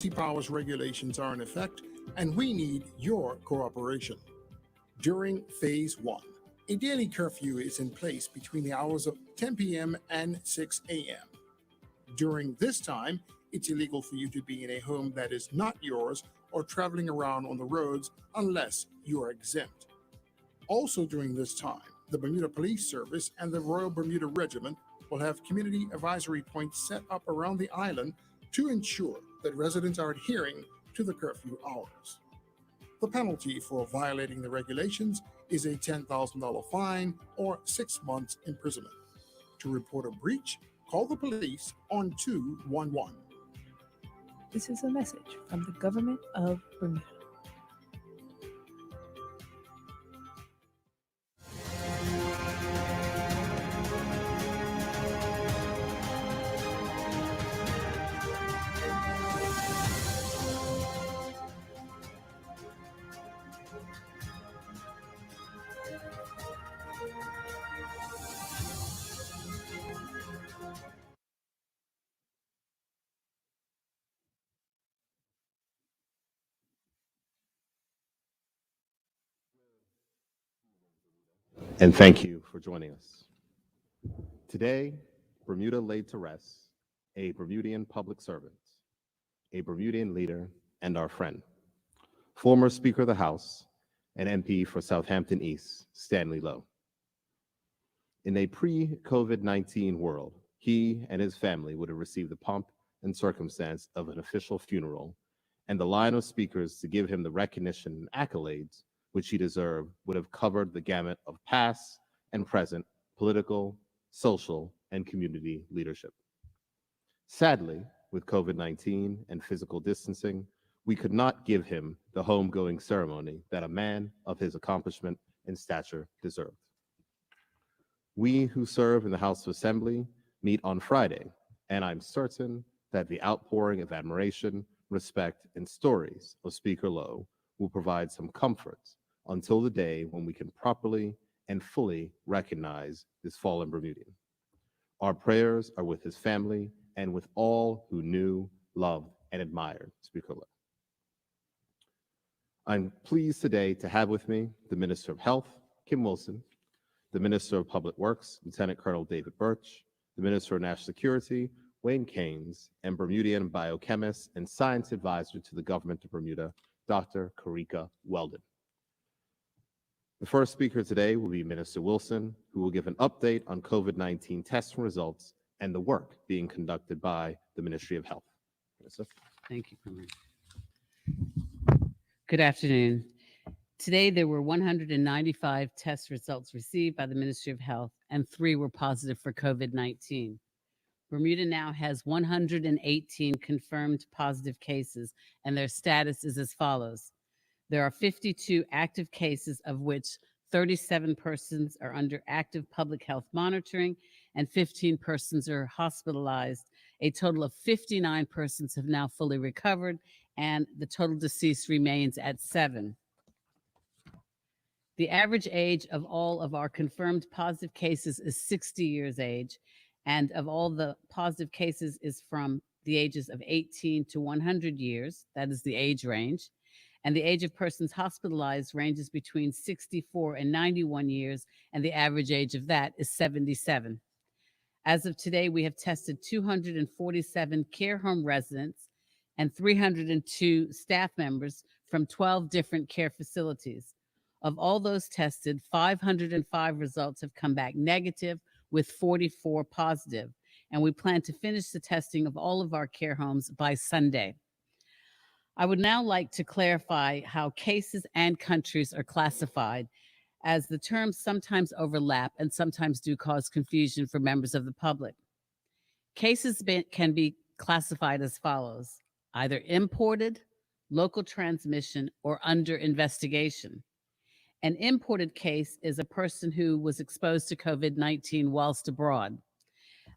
Powers regulations are in effect, and we need your cooperation. During Phase 1, a daily curfew is in place between the hours of 10 p.m. and 6 a.m. During this time, it's illegal for you to be in a home that is not yours or traveling around on the roads unless you are exempt. Also during this time, the Bermuda Police Service and the Royal Bermuda Regiment will have community advisory points set up around the island to ensure that residents are adhering to the curfew hours. The penalty for violating the regulations is a $10,000 fine or 6 months imprisonment. To report a breach, call the police on 211. This is a message from the government of Bermuda. And thank you for joining us. Today, Bermuda laid to rest a Bermudian public servant, a Bermudian leader, and our friend, former Speaker of the House and MP for Southampton East, Stanley Lowe. In a pre-COVID-19 world, he and his family would have received the pomp and circumstance of an official funeral, and the line of speakers to give him the recognition and accolades which he deserved would have covered the gamut of past and present political, social, and community leadership. Sadly, with COVID-19 and physical distancing, we could not give him the homegoing ceremony that a man of his accomplishment and stature deserved. We who serve in the House of Assembly meet on Friday, and I'm certain that the outpouring of admiration, respect, and stories of Speaker Lowe will provide some comfort until the day when we can properly and fully recognize this fallen Bermudian. Our prayers are with his family and with all who knew, loved, and admired Speaker Lowe. I'm pleased today to have with me the Minister of Health, Kim Wilson, the Minister of Public Works, Lieutenant Colonel David Birch, the Minister of National Security, Wayne Keynes, and Bermudian biochemist and science advisor to the government of Bermuda, Dr. Karika Weldon. The first speaker today will be Minister Wilson, who will give an update on COVID-19 testing results and the work being conducted by the Ministry of Health. Minister. Thank you, Colonel. Good afternoon. Today, there were 195 test results received by the Ministry of Health, and 3 were positive for COVID-19. Bermuda now has 118 confirmed positive cases, and their status is as follows. There are 52 active cases, of which 37 persons are under active public health monitoring and 15 persons are hospitalized. A total of 59 persons have now fully recovered, and the total deceased remains at 7. The average age of all of our confirmed positive cases is 60 years age, and of all the positive cases is from the ages of 18 to 100 years. That is the age range. And the age of persons hospitalized ranges between 64 and 91 years, and the average age of that is 77. As of today, we have tested 247 care home residents and 302 staff members from 12 different care facilities. Of all those tested, 505 results have come back negative, with 44 positive, and we plan to finish the testing of all of our care homes by Sunday. I would now like to clarify how cases and countries are classified, as the terms sometimes overlap and sometimes do cause confusion for members of the public. Cases can be classified as follows: either imported, local transmission, or under investigation. An imported case is a person who was exposed to COVID-19 whilst abroad.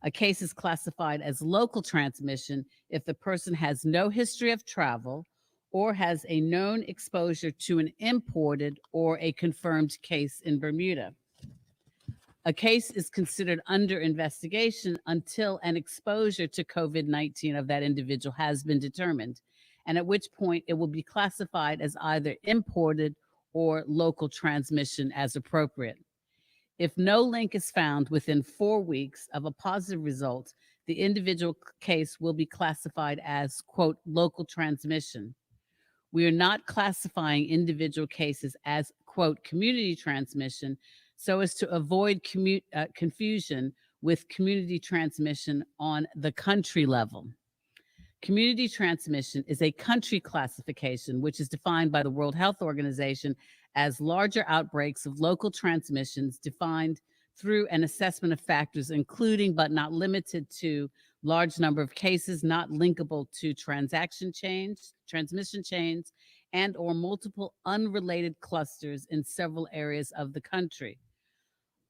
A case is classified as local transmission if the person has no history of travel or has a known exposure to an imported or a confirmed case in Bermuda. A case is considered under investigation until an exposure to COVID-19 of that individual has been determined. and at which point it will be classified as either imported or local transmission as appropriate. If no link is found within 4 weeks of a positive result, the individual case will be classified as, quote, local transmission. We are not classifying individual cases as, quote, community transmission so as to avoid confusion with community transmission on the country level. Community transmission is a country classification, which is defined by the World Health Organization as larger outbreaks of local transmissions defined through an assessment of factors, including but not limited to large number of cases not linkable to transmission chains, and or multiple unrelated clusters in several areas of the country.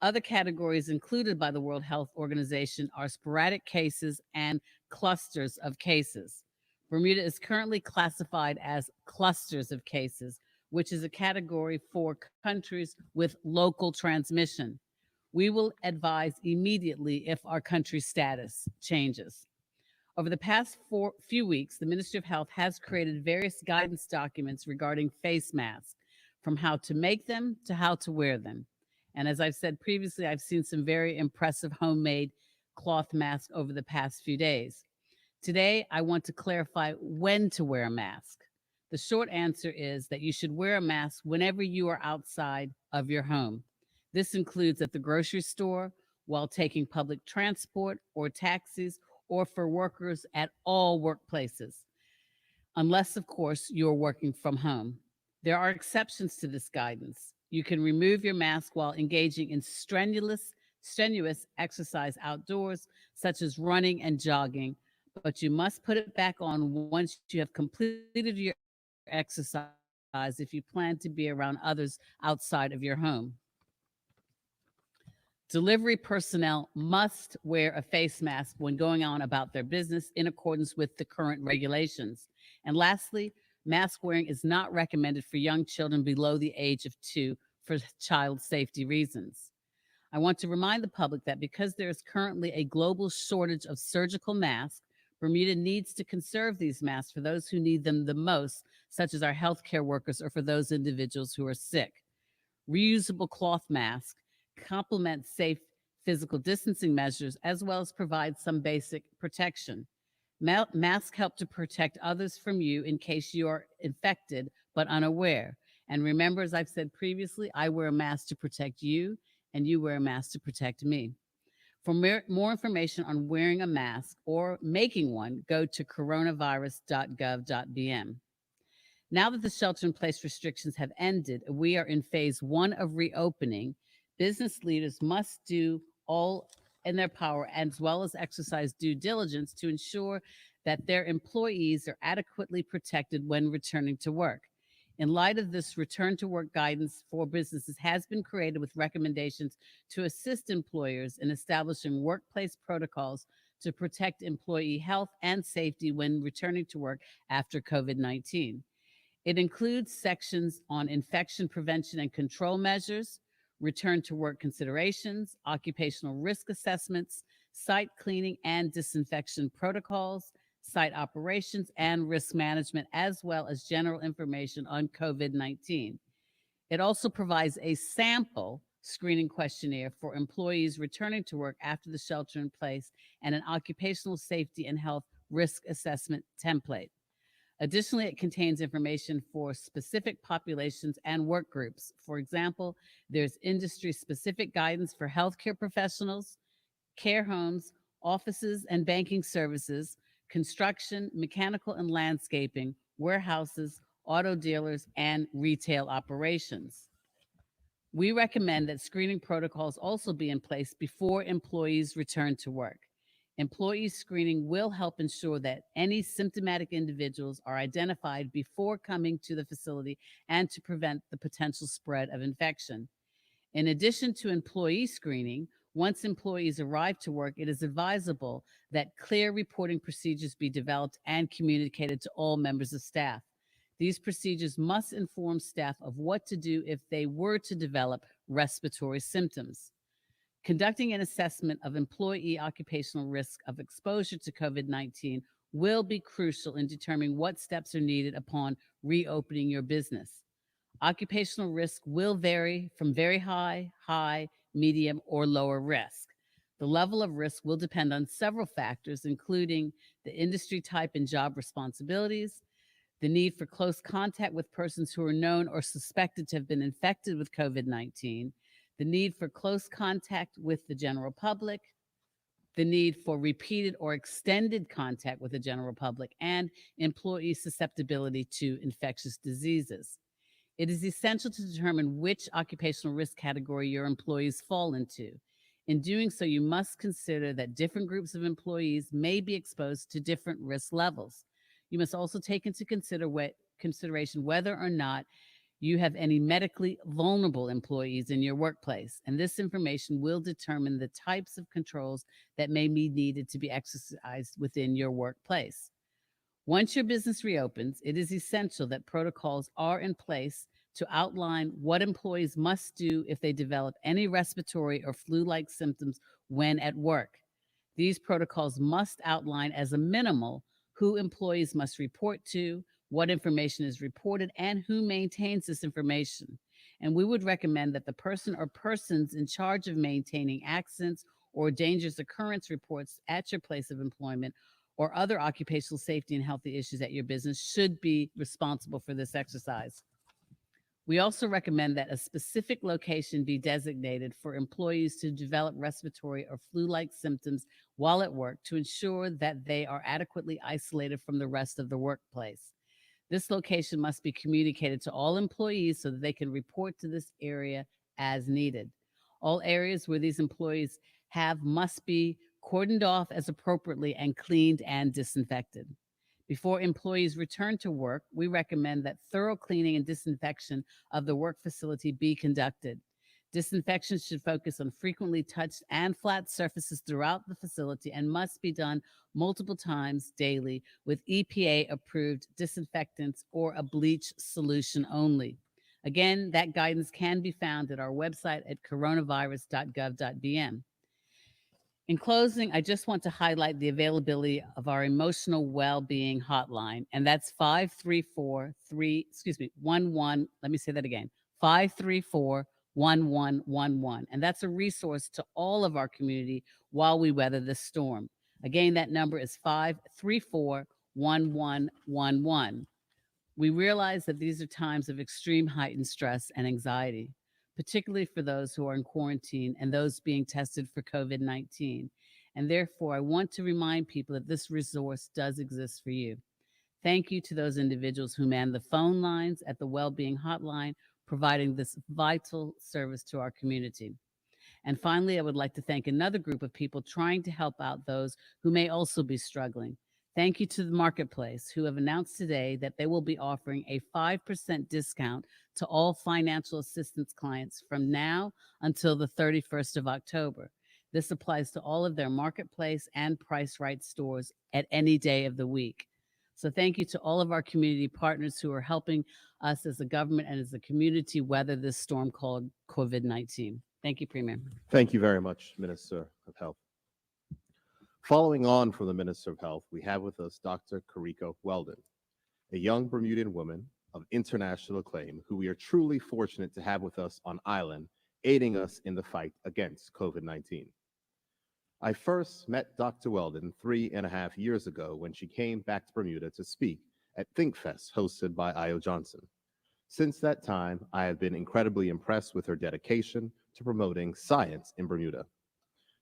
Other categories included by the World Health Organization are sporadic cases and clusters of cases. Bermuda is currently classified as clusters of cases, which is a category for countries with local transmission. We will advise immediately if our country status changes. Over the past few weeks, the Ministry of Health has created various guidance documents regarding face masks, from how to make them to how to wear them. And as I've said previously, I've seen some very impressive homemade cloth masks over the past few days. Today, I want to clarify when to wear a mask. The short answer is that you should wear a mask whenever you are outside of your home. This includes at the grocery store, while taking public transport or taxis, or for workers at all workplaces, unless, of course, you're working from home. There are exceptions to this guidance. You can remove your mask while engaging in strenuous exercise outdoors, such as running and jogging, but you must put it back on once you have completed your exercise if you plan to be around others outside of your home. Delivery personnel must wear a face mask when going on about their business in accordance with the current regulations. And lastly, mask wearing is not recommended for young children below the age of 2 for child safety reasons. I want to remind the public that because there is currently a global shortage of surgical masks, Bermuda needs to conserve these masks for those who need them the most, such as our healthcare workers or for those individuals who are sick. Reusable cloth masks complement safe physical distancing measures as well as provide some basic protection. Masks help to protect others from you in case you are infected but unaware. And remember, as I've said previously, I wear a mask to protect you and you wear a mask to protect me. For more information on wearing a mask or making one, go to coronavirus.gov.bm. Now that the shelter-in-place restrictions have ended, we are in phase 1 of reopening. Business leaders must do all in their power, as well as exercise due diligence to ensure that their employees are adequately protected when returning to work. In light of this, return to work guidance for businesses has been created with recommendations to assist employers in establishing workplace protocols to protect employee health and safety when returning to work after COVID-19. It includes sections on infection prevention and control measures, return to work considerations, occupational risk assessments, site cleaning and disinfection protocols, site operations, and risk management, as well as general information on COVID-19. It also provides a sample screening questionnaire for employees returning to work after the shelter in place and an occupational safety and health risk assessment template. Additionally, it contains information for specific populations and work groups. For example, there's industry-specific guidance for healthcare professionals, care homes, offices and banking services, construction, mechanical and landscaping, warehouses, auto dealers, and retail operations. We recommend that screening protocols also be in place before employees return to work. Employee screening will help ensure that any symptomatic individuals are identified before coming to the facility and to prevent the potential spread of infection. In addition to employee screening, once employees arrive to work, it is advisable that clear reporting procedures be developed and communicated to all members of staff. These procedures must inform staff of what to do if they were to develop respiratory symptoms. Conducting an assessment of employee occupational risk of exposure to COVID-19 will be crucial in determining what steps are needed upon reopening your business. Occupational risk will vary from very high, medium, or lower risk. The level of risk will depend on several factors, including the industry type and job responsibilities, the need for close contact with persons who are known or suspected to have been infected with COVID-19, the need for close contact with the general public, the need for repeated or extended contact with the general public, and employee susceptibility to infectious diseases. It is essential to determine which occupational risk category your employees fall into. In doing so, you must consider that different groups of employees may be exposed to different risk levels. You must also take into consideration whether or not you have any medically vulnerable employees in your workplace, and this information will determine the types of controls that may be needed to be exercised within your workplace. Once your business reopens, it is essential that protocols are in place to outline what employees must do if they develop any respiratory or flu-like symptoms when at work. These protocols must outline as a minimal who employees must report to, what information is reported, and who maintains this information. And we would recommend that the person or persons in charge of maintaining accidents or dangerous occurrence reports at your place of employment or other occupational safety and healthy issues at your business should be responsible for this exercise. We also recommend that a specific location be designated for employees to develop respiratory or flu-like symptoms while at work to ensure that they are adequately isolated from the rest of the workplace. This location must be communicated to all employees so that they can report to this area as needed. All areas where these employees have must be cordoned off as appropriately and cleaned and disinfected. Before employees return to work, we recommend that thorough cleaning and disinfection of the work facility be conducted. Disinfection should focus on frequently touched and flat surfaces throughout the facility and must be done multiple times daily with EPA-approved disinfectants or a bleach solution only. Again, that guidance can be found at our website at coronavirus.gov.bm. In closing, I just want to highlight the availability of our emotional well-being hotline, and that's 534-11, let me say that again, 534-1111. And that's a resource to all of our community while we weather this storm. Again, that number is 534-1111. We realize that these are times of extreme heightened stress and anxiety, particularly for those who are in quarantine and those being tested for COVID-19. And therefore, I want to remind people that this resource does exist for you. Thank you to those individuals who man the phone lines at the Wellbeing Hotline, providing this vital service to our community. And finally, I would like to thank another group of people trying to help out those who may also be struggling. Thank you to the Marketplace, who have announced today that they will be offering a 5% discount to all financial assistance clients from now until the 31st of October. This applies to all of their Marketplace and Price Right stores at any day of the week. So thank you to all of our community partners who are helping us as a government and as a community weather this storm called COVID-19. Thank you, Premier. Thank you very much, Minister of Health. Following on from the Minister of Health, we have with us Dr. Karika Weldon, a young Bermudian woman of international acclaim who we are truly fortunate to have with us on island, aiding us in the fight against COVID-19. I first met Dr. Weldon 3.5 years ago when she came back to Bermuda to speak at ThinkFest hosted by Io Johnson. Since that time, I have been incredibly impressed with her dedication to promoting science in Bermuda.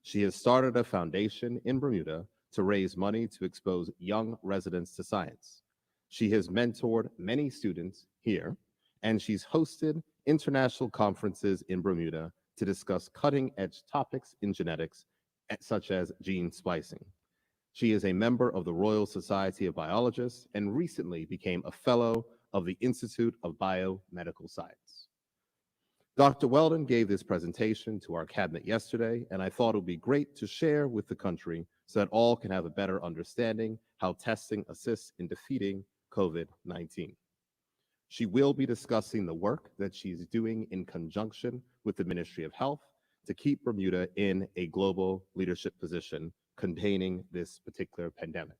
She has started a foundation in Bermuda to raise money to expose young residents to science. She has mentored many students here, and she's hosted international conferences in Bermuda to discuss cutting-edge topics in genetics, such as gene splicing. She is a member of the Royal Society of Biologists and recently became a fellow of the Institute of Biomedical Science. Dr. Weldon gave this presentation to our cabinet yesterday, and I thought it would be great to share with the country so that all can have a better understanding how testing assists in defeating COVID-19. She will be discussing the work that she's doing in conjunction with the Ministry of Health to keep Bermuda in a global leadership position containing this particular pandemic.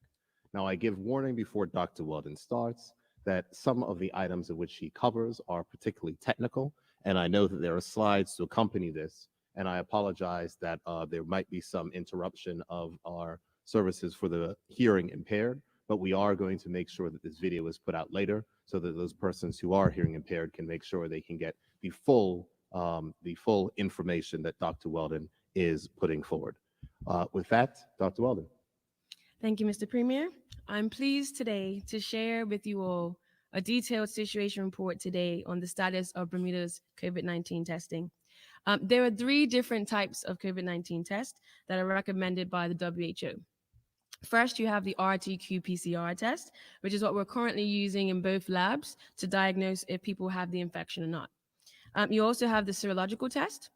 Now, I give warning before Dr. Weldon starts that some of the items of which she covers are particularly technical, and I know that there are slides to accompany this, and I apologize that there might be some interruption of our services for the hearing impaired, but we are going to make sure that this video is put out later so that those persons who are hearing impaired can make sure they can get the full information that Dr. Weldon is putting forward. With that, Dr. Weldon. Thank you, Mr. Premier. I'm pleased today to share with you all a detailed situation report today on the status of Bermuda's COVID-19 testing. There are 3 different types of COVID-19 tests that are recommended by the WHO. First, you have the RT-qPCR test, which is what we're currently using in both labs to diagnose if people have the infection or not. You also have the serological test,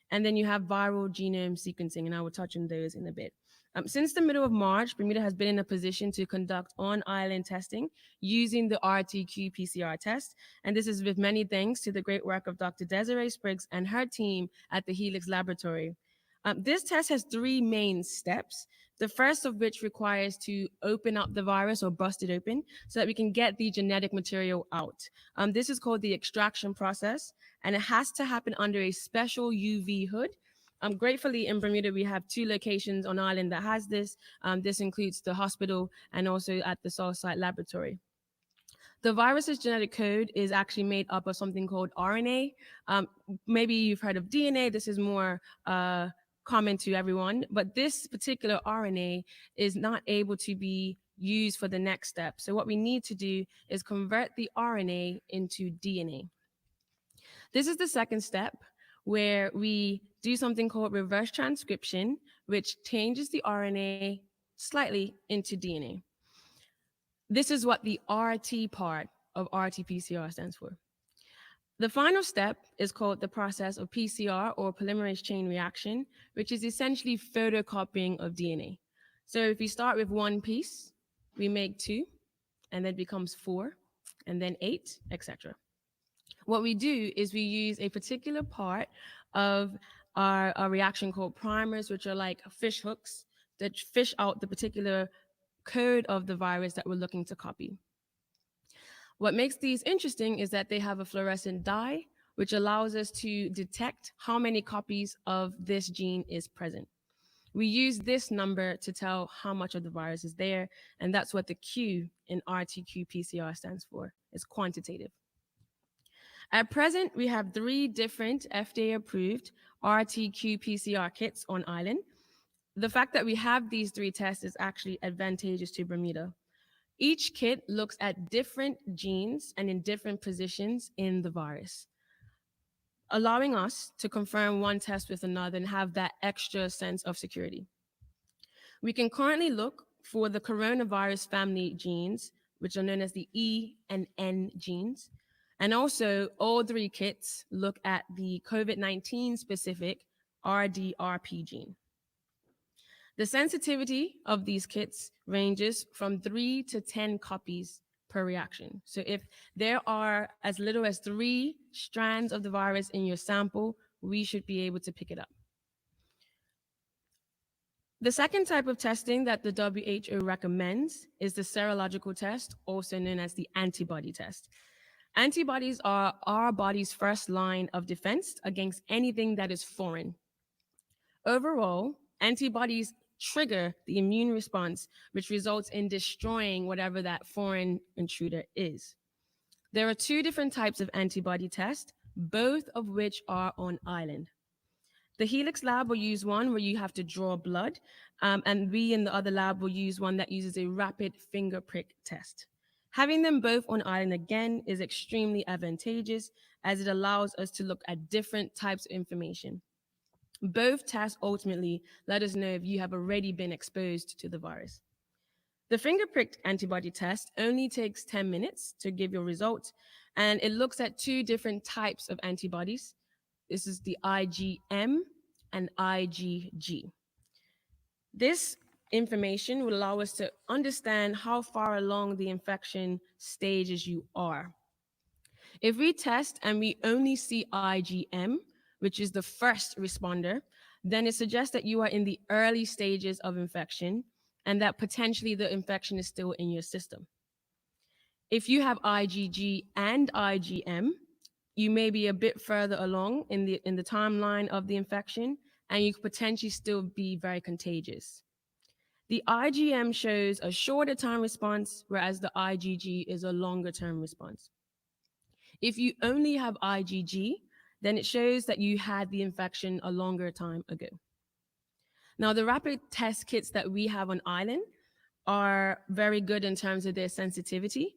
and then you have viral genome sequencing, and I will touch on those in a bit. Since the middle of March, Bermuda has been in a position to conduct on-island testing using the RT-qPCR test, and this is with many thanks to the great work of Dr. Desiree Spriggs and her team at the Helix Laboratory. This test has 3 main steps, the first of which requires to open up the virus or bust it open so that we can get the genetic material out. This is called the extraction process, and it has to happen under a special UV hood. Gratefully, in Bermuda, we have 2 locations on island that has this. This includes the hospital and also at the Southside Laboratory. The virus's genetic code is actually made up of something called RNA. Maybe you've heard of DNA. This is more common to everyone, but this particular RNA is not able to be used for the next step. So what we need to do is convert the RNA into DNA. This is the second step, where we do something called reverse transcription, which changes the RNA slightly into DNA. This is what the RT part of RT-PCR stands for. The final step is called the process of PCR, or polymerase chain reaction, which is essentially photocopying of DNA. So if we start with 1 piece, we make 2, and then it becomes 4, and then 8, etc. What we do is we use a particular part of our reaction called primers, which are like fish hooks that fish out the particular code of the virus that we're looking to copy. What makes these interesting is that they have a fluorescent dye, which allows us to detect how many copies of this gene is present. We use this number to tell how much of the virus is there, and that's what the Q in RT-qPCR stands for. It's quantitative. At present, we have 3 different FDA-approved RT-qPCR kits on island. The fact that we have these 3 tests is actually advantageous to Bermuda. Each kit looks at different genes and in different positions in the virus, allowing us to confirm one test with another and have that extra sense of security. We can currently look for the coronavirus family genes, which are known as the E and N genes. And also, all 3 kits look at the COVID-19 specific RDRP gene. The sensitivity of these kits ranges from 3 to 10 copies per reaction. So if there are as little as 3 strands of the virus in your sample, we should be able to pick it up. The second type of testing that the WHO recommends is the serological test, also known as the antibody test. Antibodies are our body's first line of defense against anything that is foreign. Overall, antibodies trigger the immune response, which results in destroying whatever that foreign intruder is. There are 2 different types of antibody tests, both of which are on island. The Helix lab will use one where you have to draw blood, and we in the other lab will use one that uses a rapid finger prick test. Having them both on island again is extremely advantageous, as it allows us to look at different types of information. Both tests ultimately let us know if you have already been exposed to the virus. The finger-pricked antibody test only takes 10 minutes to give your results, and it looks at 2 different types of antibodies. This is the IgM and IgG. This information will allow us to understand how far along the infection stages you are. If we test and we only see IgM, which is the first responder, then it suggests that you are in the early stages of infection. and that potentially the infection is still in your system. If you have IgG and IgM, you may be a bit further along in the timeline of the infection, and you could potentially still be very contagious. The IgM shows a shorter time response, whereas the IgG is a longer term response. If you only have IgG, then it shows that you had the infection a longer time ago. Now, the rapid test kits that we have on island are very good in terms of their sensitivity.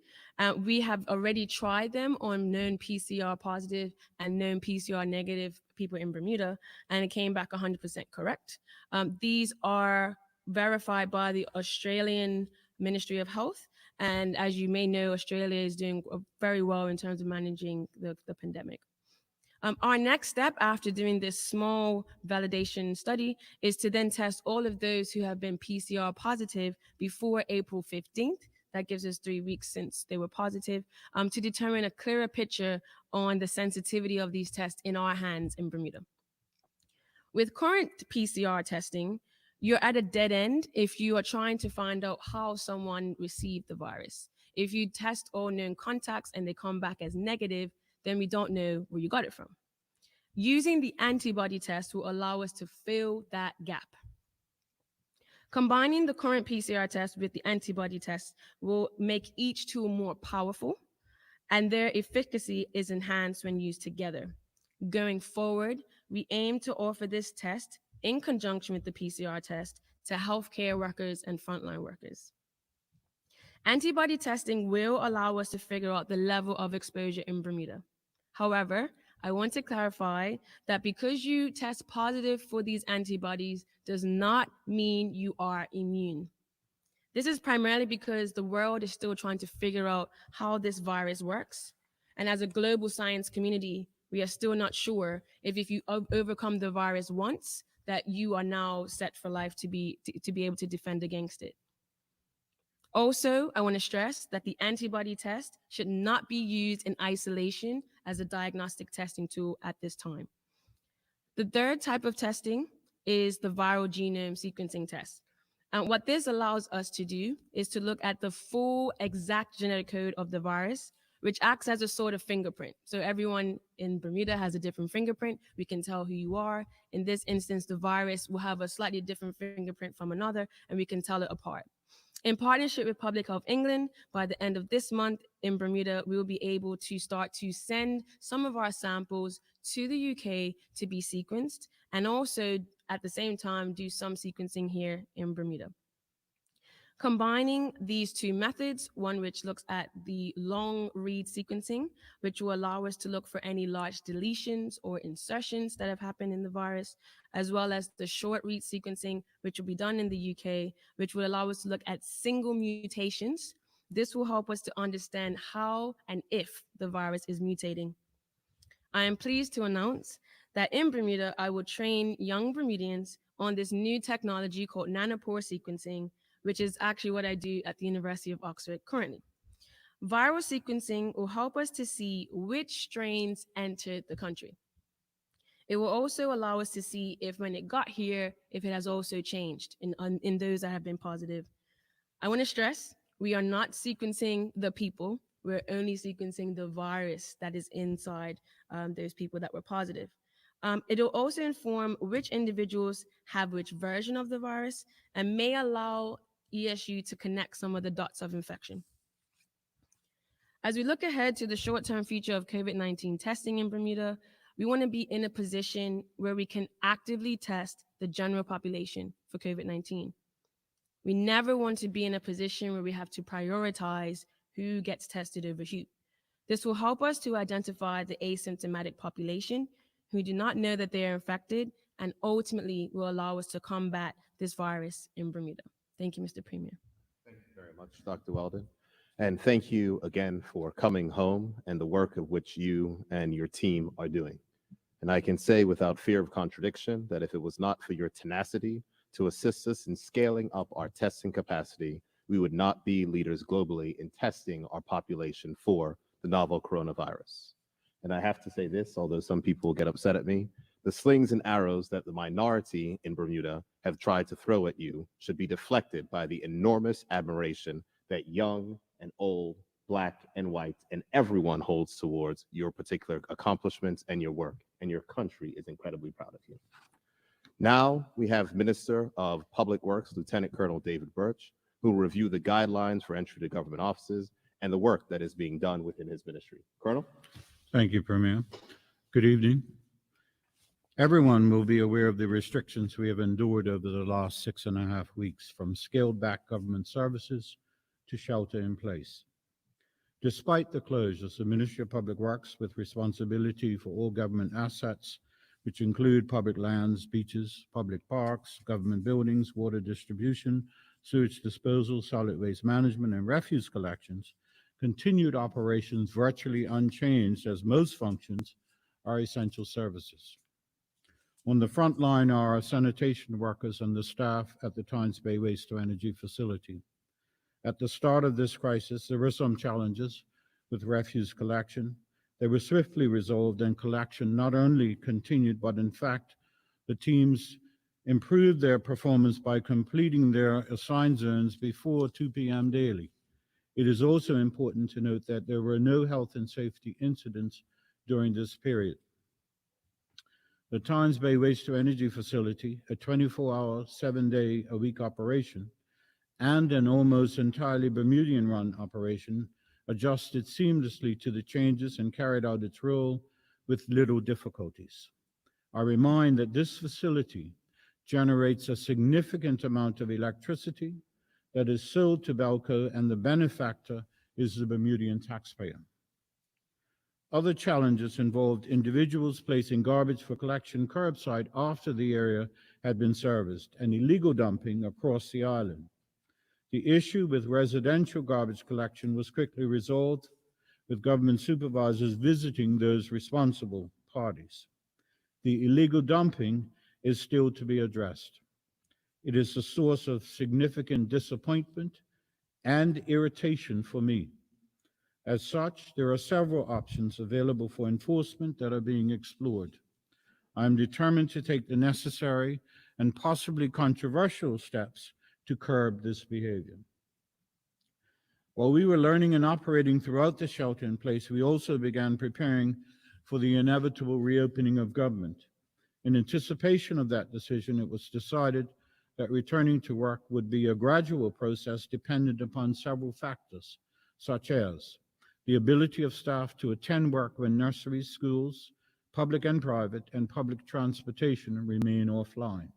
We have already tried them on known PCR positive and known PCR negative people in Bermuda, and it came back 100% correct. These are verified by the Australian Ministry of Health. And as you may know, Australia is doing very well in terms of managing the pandemic. Our next step after doing this small validation study is to then test all of those who have been PCR positive before April 15th. That gives us 3 weeks since they were positive, to determine a clearer picture on the sensitivity of these tests in our hands in Bermuda. With current PCR testing, you're at a dead end if you are trying to find out how someone received the virus. If you test all known contacts and they come back as negative, then we don't know where you got it from. Using the antibody test will allow us to fill that gap. Combining the current PCR test with the antibody test will make each tool more powerful, and their efficacy is enhanced when used together. Going forward, we aim to offer this test in conjunction with the PCR test to healthcare workers and frontline workers. Antibody testing will allow us to figure out the level of exposure in Bermuda. However, I want to clarify that because you test positive for these antibodies does not mean you are immune. This is primarily because the world is still trying to figure out how this virus works. And as a global science community, we are still not sure if you overcome the virus once, that you are now set for life to be able to defend against it. Also, I want to stress that the antibody test should not be used in isolation as a diagnostic testing tool at this time. The third type of testing is the viral genome sequencing test. And what this allows us to do is to look at the full exact genetic code of the virus, which acts as a sort of fingerprint. So everyone in Bermuda has a different fingerprint. We can tell who you are. In this instance, the virus will have a slightly different fingerprint from another, and we can tell it apart. In partnership with Public Health England, by the end of this month in Bermuda, we will be able to start to send some of our samples to the UK to be sequenced, and also at the same time do some sequencing here in Bermuda. Combining these two methods, one which looks at the long read sequencing, which will allow us to look for any large deletions or insertions that have happened in the virus, as well as the short read sequencing, which will be done in the UK, which will allow us to look at single mutations. This will help us to understand how and if the virus is mutating. I am pleased to announce that in Bermuda, I will train young Bermudians on this new technology called nanopore sequencing, which is actually what I do at the University of Oxford currently. Viral sequencing will help us to see which strains entered the country. It will also allow us to see if when it got here, if it has also changed in those that have been positive. I want to stress, we are not sequencing the people, we're only sequencing the virus that is inside those people that were positive. It will also inform which individuals have which version of the virus and may allow ESU to connect some of the dots of infection. As we look ahead to the short-term future of COVID-19 testing in Bermuda, we want to be in a position where we can actively test the general population for COVID-19. We never want to be in a position where we have to prioritize who gets tested over who. This will help us to identify the asymptomatic population who do not know that they are infected, and ultimately will allow us to combat this virus in Bermuda. Thank you, Mr. Premier. Thank you very much, Dr. Weldon. And thank you again for coming home and the work of which you and your team are doing. And I can say without fear of contradiction that if it was not for your tenacity to assist us in scaling up our testing capacity, we would not be leaders globally in testing our population for the novel coronavirus. And I have to say this, although some people will get upset at me, The slings and arrows that the minority in Bermuda have tried to throw at you should be deflected by the enormous admiration that young and old, Black and white, and everyone holds towards your particular accomplishments and your work, and your country is incredibly proud of you. Now we have Minister of Public Works, Lieutenant Colonel David Birch, who will review the guidelines for entry to government offices and the work that is being done within his ministry. Colonel? Thank you, Premier. Good evening. Everyone will be aware of the restrictions we have endured over the last 6.5 weeks, from scaled back government services to shelter in place. Despite the closures, the Ministry of Public Works, with responsibility for all government assets, which include public lands, beaches, public parks, government buildings, water distribution, sewage disposal, solid waste management, and refuse collections, continued operations virtually unchanged, as most functions are essential services. On the front line are our sanitation workers and the staff at the Tynes Bay Waste to Energy facility. At the start of this crisis, there were some challenges with refuse collection. They were swiftly resolved, and collection not only continued, but in fact, the teams improved their performance by completing their assigned zones before 2 p.m. daily. It is also important to note that there were no health and safety incidents during this period. The Tynes Bay Waste to Energy facility, a 24-hour, 7-day-a-week operation, and an almost entirely Bermudian-run operation, adjusted seamlessly to the changes and carried out its role with little difficulties. I remind that this facility generates a significant amount of electricity that is sold to Belco, and the benefactor is the Bermudian taxpayer. Other challenges involved individuals placing garbage for collection curbside after the area had been serviced, and illegal dumping across the island. The issue with residential garbage collection was quickly resolved, with government supervisors visiting those responsible parties. The illegal dumping is still to be addressed. It is a source of significant disappointment and irritation for me. As such, there are several options available for enforcement that are being explored. I am determined to take the necessary and possibly controversial steps to curb this behavior. While we were learning and operating throughout the shelter in place, we also began preparing for the inevitable reopening of government. In anticipation of that decision, it was decided that returning to work would be a gradual process dependent upon several factors, such as the ability of staff to attend work when nurseries, schools, public and private, and public transportation remain offline,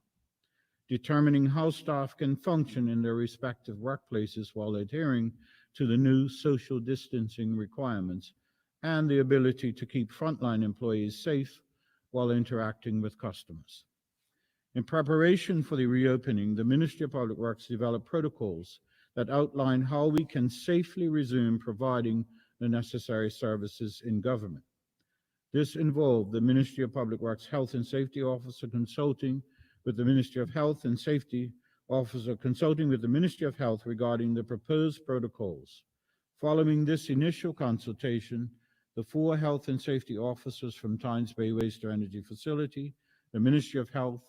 determining how staff can function in their respective workplaces while adhering to the new social distancing requirements, and the ability to keep frontline employees safe while interacting with customers. In preparation for the reopening, the Ministry of Public Works developed protocols that outline how we can safely resume providing the necessary services in government. This involved the Ministry of Public Works Health and Safety Officer consulting with the Ministry of Health and Safety Officer consulting with the Ministry of Health regarding the proposed protocols. Following this initial consultation, the 4 health and safety officers from Tynes Bay Waste to Energy facility, the Ministry of Health,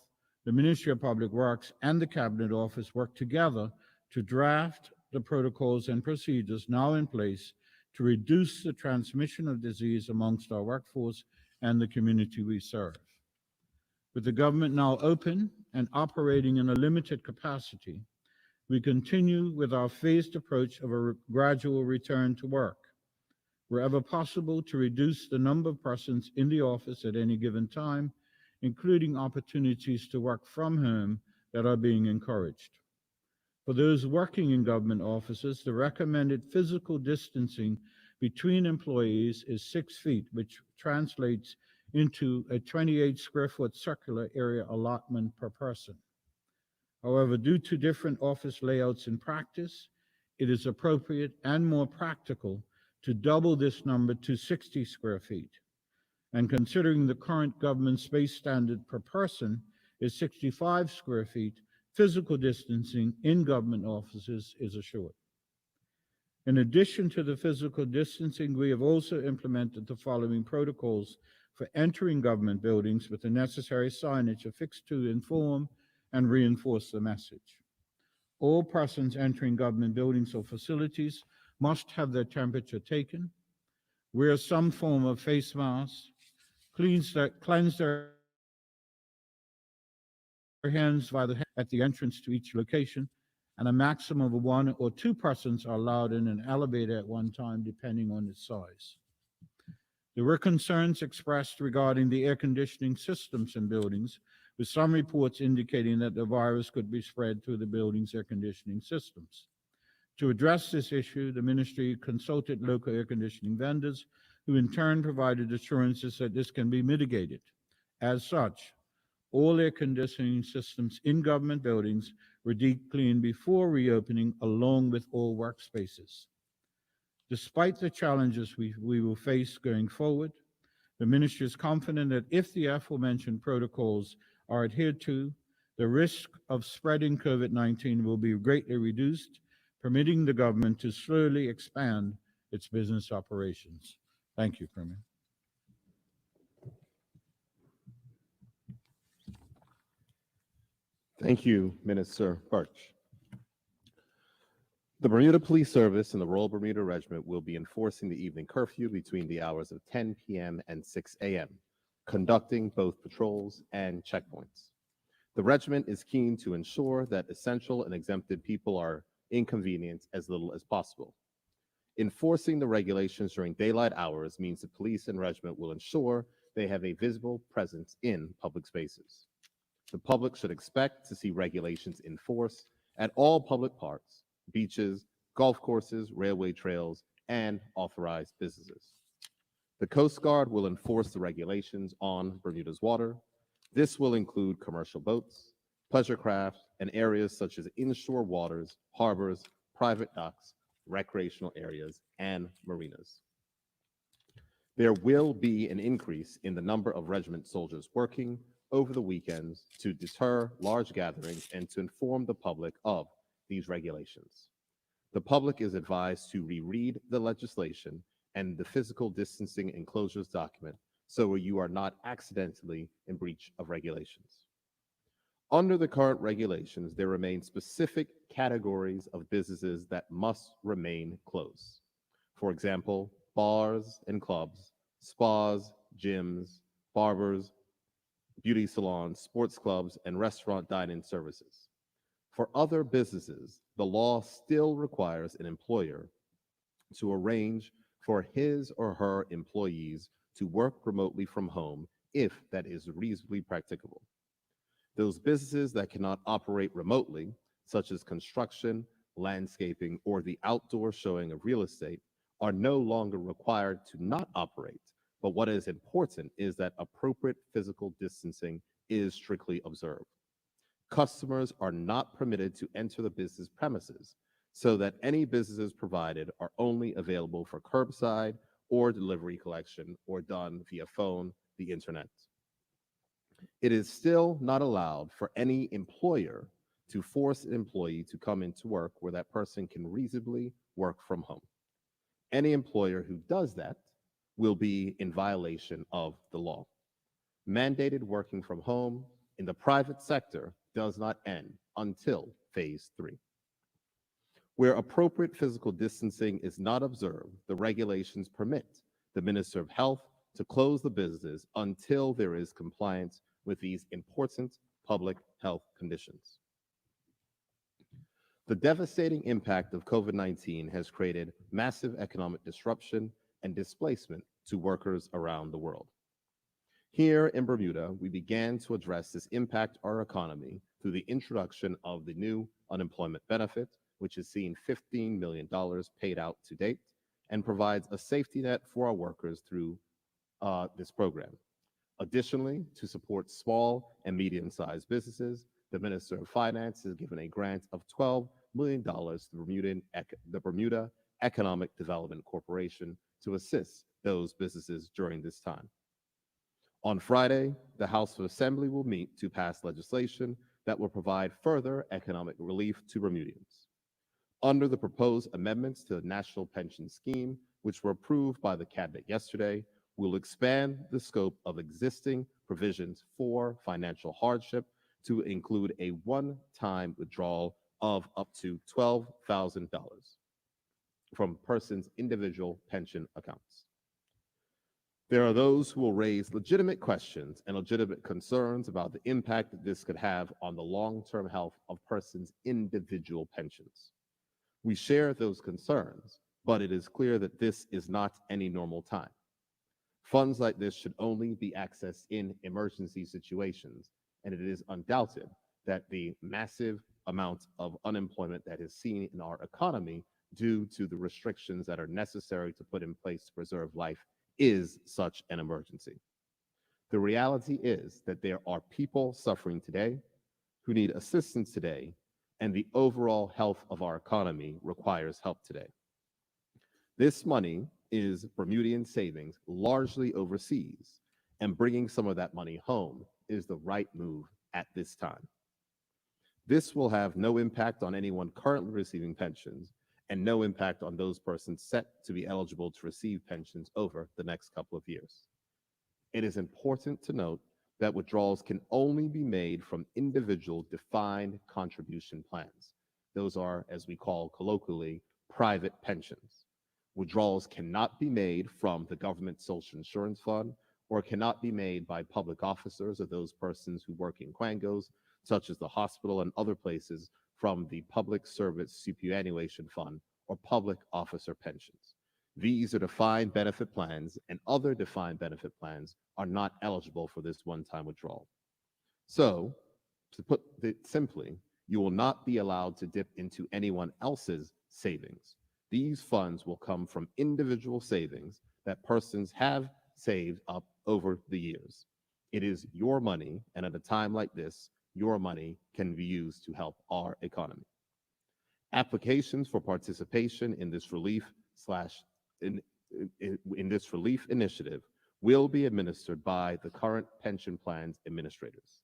the Ministry of Public Works, and the Cabinet Office worked together to draft the protocols and procedures now in place to reduce the transmission of disease amongst our workforce and the community we serve. With the government now open and operating in a limited capacity, we continue with our phased approach of a gradual return to work, wherever possible, to reduce the number of persons in the office at any given time, including opportunities to work from home that are being encouraged. For those working in government offices, the recommended physical distancing between employees is 6 feet, which translates into a 28 square foot circular area allotment per person. However, due to different office layouts in practice, it is appropriate and more practical to double this number to 60 square feet. And considering the current government space standard per person is 65 square feet, physical distancing in government offices is assured. In addition to the physical distancing, we have also implemented the following protocols for entering government buildings with the necessary signage affixed to inform and reinforce the message. All persons entering government buildings or facilities must have their temperature taken, wear some form of face mask, cleanse their hands at the entrance to each location, and a maximum of 1 or 2 persons are allowed in an elevator at one time, depending on its size. There were concerns expressed regarding the air conditioning systems in buildings, with some reports indicating that the virus could be spread through the building's air conditioning systems. To address this issue, the ministry consulted local air conditioning vendors, who in turn provided assurances that this can be mitigated. As such, all air conditioning systems in government buildings were deep cleaned before reopening, along with all workspaces. Despite the challenges we will face going forward, the ministry is confident that if the aforementioned protocols are adhered to, the risk of spreading COVID-19 will be greatly reduced, permitting the government to slowly expand its business operations. Thank you, Premier. Thank you, Minister Birch. The Bermuda Police Service and the Royal Bermuda Regiment will be enforcing the evening curfew between the hours of 10 p.m. and 6 a.m., conducting both patrols and checkpoints. The regiment is keen to ensure that essential and exempted people are inconvenienced as little as possible. Enforcing the regulations during daylight hours means the police and regiment will ensure they have a visible presence in public spaces. The public should expect to see regulations in force at all public parks, beaches, golf courses, railway trails, and authorized businesses. The Coast Guard will enforce the regulations on Bermuda's water. This will include commercial boats, pleasure craft, and areas such as inshore waters, harbors, private docks, recreational areas, and marinas. There will be an increase in the number of regiment soldiers working over the weekends to deter large gatherings and to inform the public of these regulations. The public is advised to reread the legislation and the physical distancing enclosures document so you are not accidentally in breach of regulations. Under the current regulations, there remain specific categories of businesses that must remain closed. For example, bars and clubs, spas, gyms, barbers, beauty salons, sports clubs, and restaurant dining services. For other businesses, the law still requires an employer to arrange for his or her employees to work remotely from home if that is reasonably practicable. Those businesses that cannot operate remotely, such as construction, landscaping, or the outdoor showing of real estate, are no longer required to not operate. But what is important is that appropriate physical distancing is strictly observed. Customers are not permitted to enter the business premises, so that any businesses provided are only available for curbside or delivery collection or done via phone, the internet. It is still not allowed for any employer to force an employee to come into work where that person can reasonably work from home. Any employer who does that will be in violation of the law. Mandated working from home in the private sector does not end until phase 3. Where appropriate physical distancing is not observed, the regulations permit the Minister of Health to close the business until there is compliance with these important public health conditions. The devastating impact of COVID-19 has created massive economic disruption and displacement to workers around the world. Here in Bermuda, we began to address this impact our economy through the introduction of the new unemployment benefit, which has seen $15 million paid out to date and provides a safety net for our workers through this program. Additionally, to support small and medium-sized businesses, the Minister of Finance has given a grant of $12 million to the Bermuda Economic Development Corporation to assist those businesses during this time. On Friday, the House of Assembly will meet to pass legislation that will provide further economic relief to Bermudians. Under the proposed amendments to the National Pension Scheme, which were approved by the Cabinet yesterday, we'll expand the scope of existing provisions for financial hardship to include a one-time withdrawal of up to $12,000 from persons' individual pension accounts. There are those who will raise legitimate questions and legitimate concerns about the impact that this could have on the long-term health of persons' individual pensions. We share those concerns, but it is clear that this is not any normal time. Funds like this should only be accessed in emergency situations, and it is undoubted that the massive amount of unemployment that is seen in our economy due to the restrictions that are necessary to put in place to preserve life is such an emergency. The reality is that there are people suffering today who need assistance today, and the overall health of our economy requires help today. This money is Bermudian savings largely overseas, and bringing some of that money home is the right move at this time. This will have no impact on anyone currently receiving pensions and no impact on those persons set to be eligible to receive pensions over the next couple of years. It is important to note that withdrawals can only be made from individual defined contribution plans. Those are, as we call colloquially, private pensions. Withdrawals cannot be made from the government social insurance fund or cannot be made by public officers or those persons who work in quangos, such as the hospital and other places, from the Public Service Superannuation Fund or public officer pensions. These are defined benefit plans, and other defined benefit plans are not eligible for this one-time withdrawal. So, to put it simply, you will not be allowed to dip into anyone else's savings. These funds will come from individual savings that persons have saved up over the years. It is your money, and at a time like this, your money can be used to help our economy. Applications for participation in this relief initiative will be administered by the current pension plans administrators.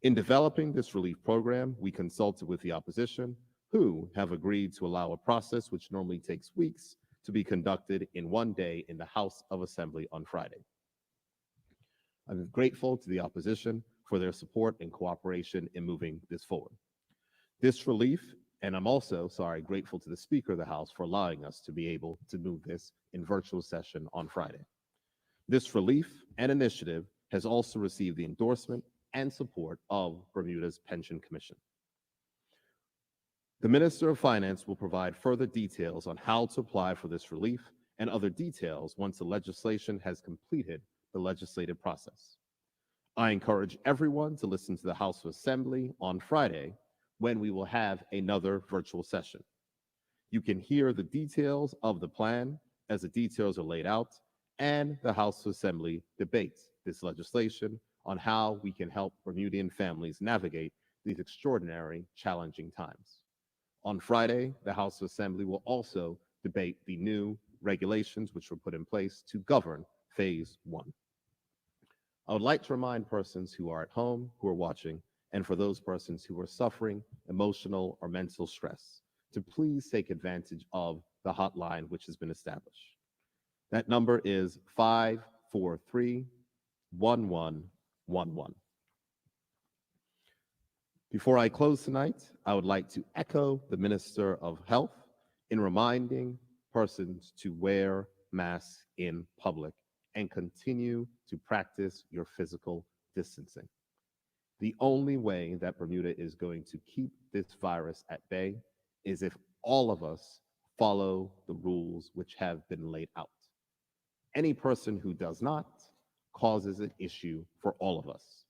In developing this relief program, we consulted with the opposition, who have agreed to allow a process which normally takes weeks to be conducted in one day in the House of Assembly on Friday. I'm grateful to the opposition for their support and cooperation in moving this forward. This relief, and I'm also, grateful to the Speaker of the House for allowing us to be able to move this in virtual session on Friday. This relief and initiative has also received the endorsement and support of Bermuda's Pension Commission. The Minister of Finance will provide further details on how to apply for this relief and other details once the legislation has completed the legislative process. I encourage everyone to listen to the House of Assembly on Friday, when we will have another virtual session. You can hear the details of the plan as the details are laid out, and the House of Assembly debates this legislation on how we can help Bermudian families navigate these extraordinary, challenging times. On Friday, the House of Assembly will also debate the new regulations which were put in place to govern Phase 1. I would like to remind persons who are at home, who are watching, and for those persons who are suffering emotional or mental stress, to please take advantage of the hotline which has been established. That number is 543-1111. Before I close tonight, I would like to echo the Minister of Health in reminding persons to wear masks in public and continue to practice your physical distancing. The only way that Bermuda is going to keep this virus at bay is if all of us follow the rules which have been laid out. Any person who does not causes an issue for all of us.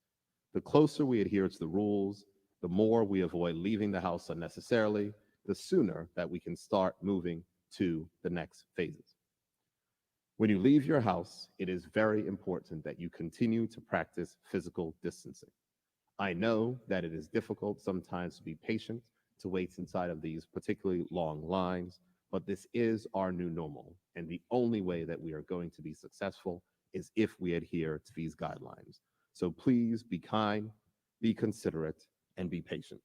The closer we adhere to the rules, the more we avoid leaving the house unnecessarily, the sooner that we can start moving to the next phases. When you leave your house, it is very important that you continue to practice physical distancing. I know that it is difficult sometimes to be patient, to wait inside of these particularly long lines, but this is our new normal, and the only way that we are going to be successful is if we adhere to these guidelines. So please be kind, be considerate, and be patient.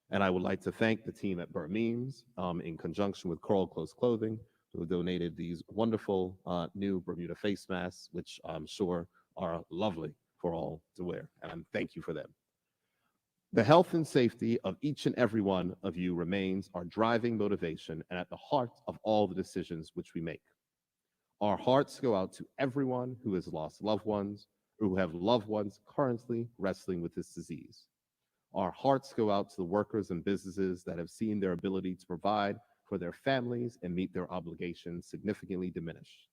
And I would like to thank the team at Burmemes in conjunction with Coral Close Clothing who donated these wonderful new Bermuda face masks, which I'm sure are lovely for all to wear. And thank you for them. The health and safety of each and every one of you remains our driving motivation and at the heart of all the decisions which we make. Our hearts go out to everyone who has lost loved ones or who have loved ones currently wrestling with this disease. Our hearts go out to the workers and businesses that have seen their ability to provide for their families and meet their obligations significantly diminished.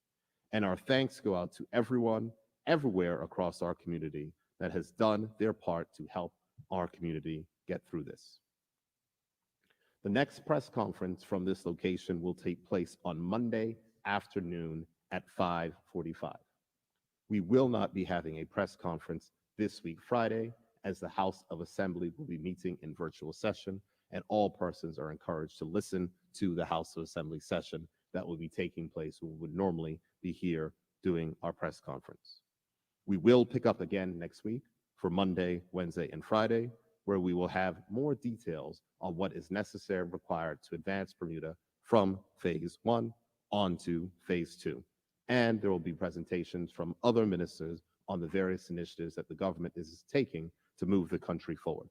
And our thanks go out to everyone, everywhere across our community that has done their part to help our community get through this. The next press conference from this location will take place on Monday afternoon at 5:45. We will not be having a press conference this week, Friday, as the House of Assembly will be meeting in virtual session, and all persons are encouraged to listen to the House of Assembly session that will be taking place. We would normally be here doing our press conference. We will pick up again next week for Monday, Wednesday, and Friday, where we will have more details on what is necessary and required to advance Bermuda from phase 1 onto phase 2. And there will be presentations from other ministers on the various initiatives that the government is taking to move the country forward.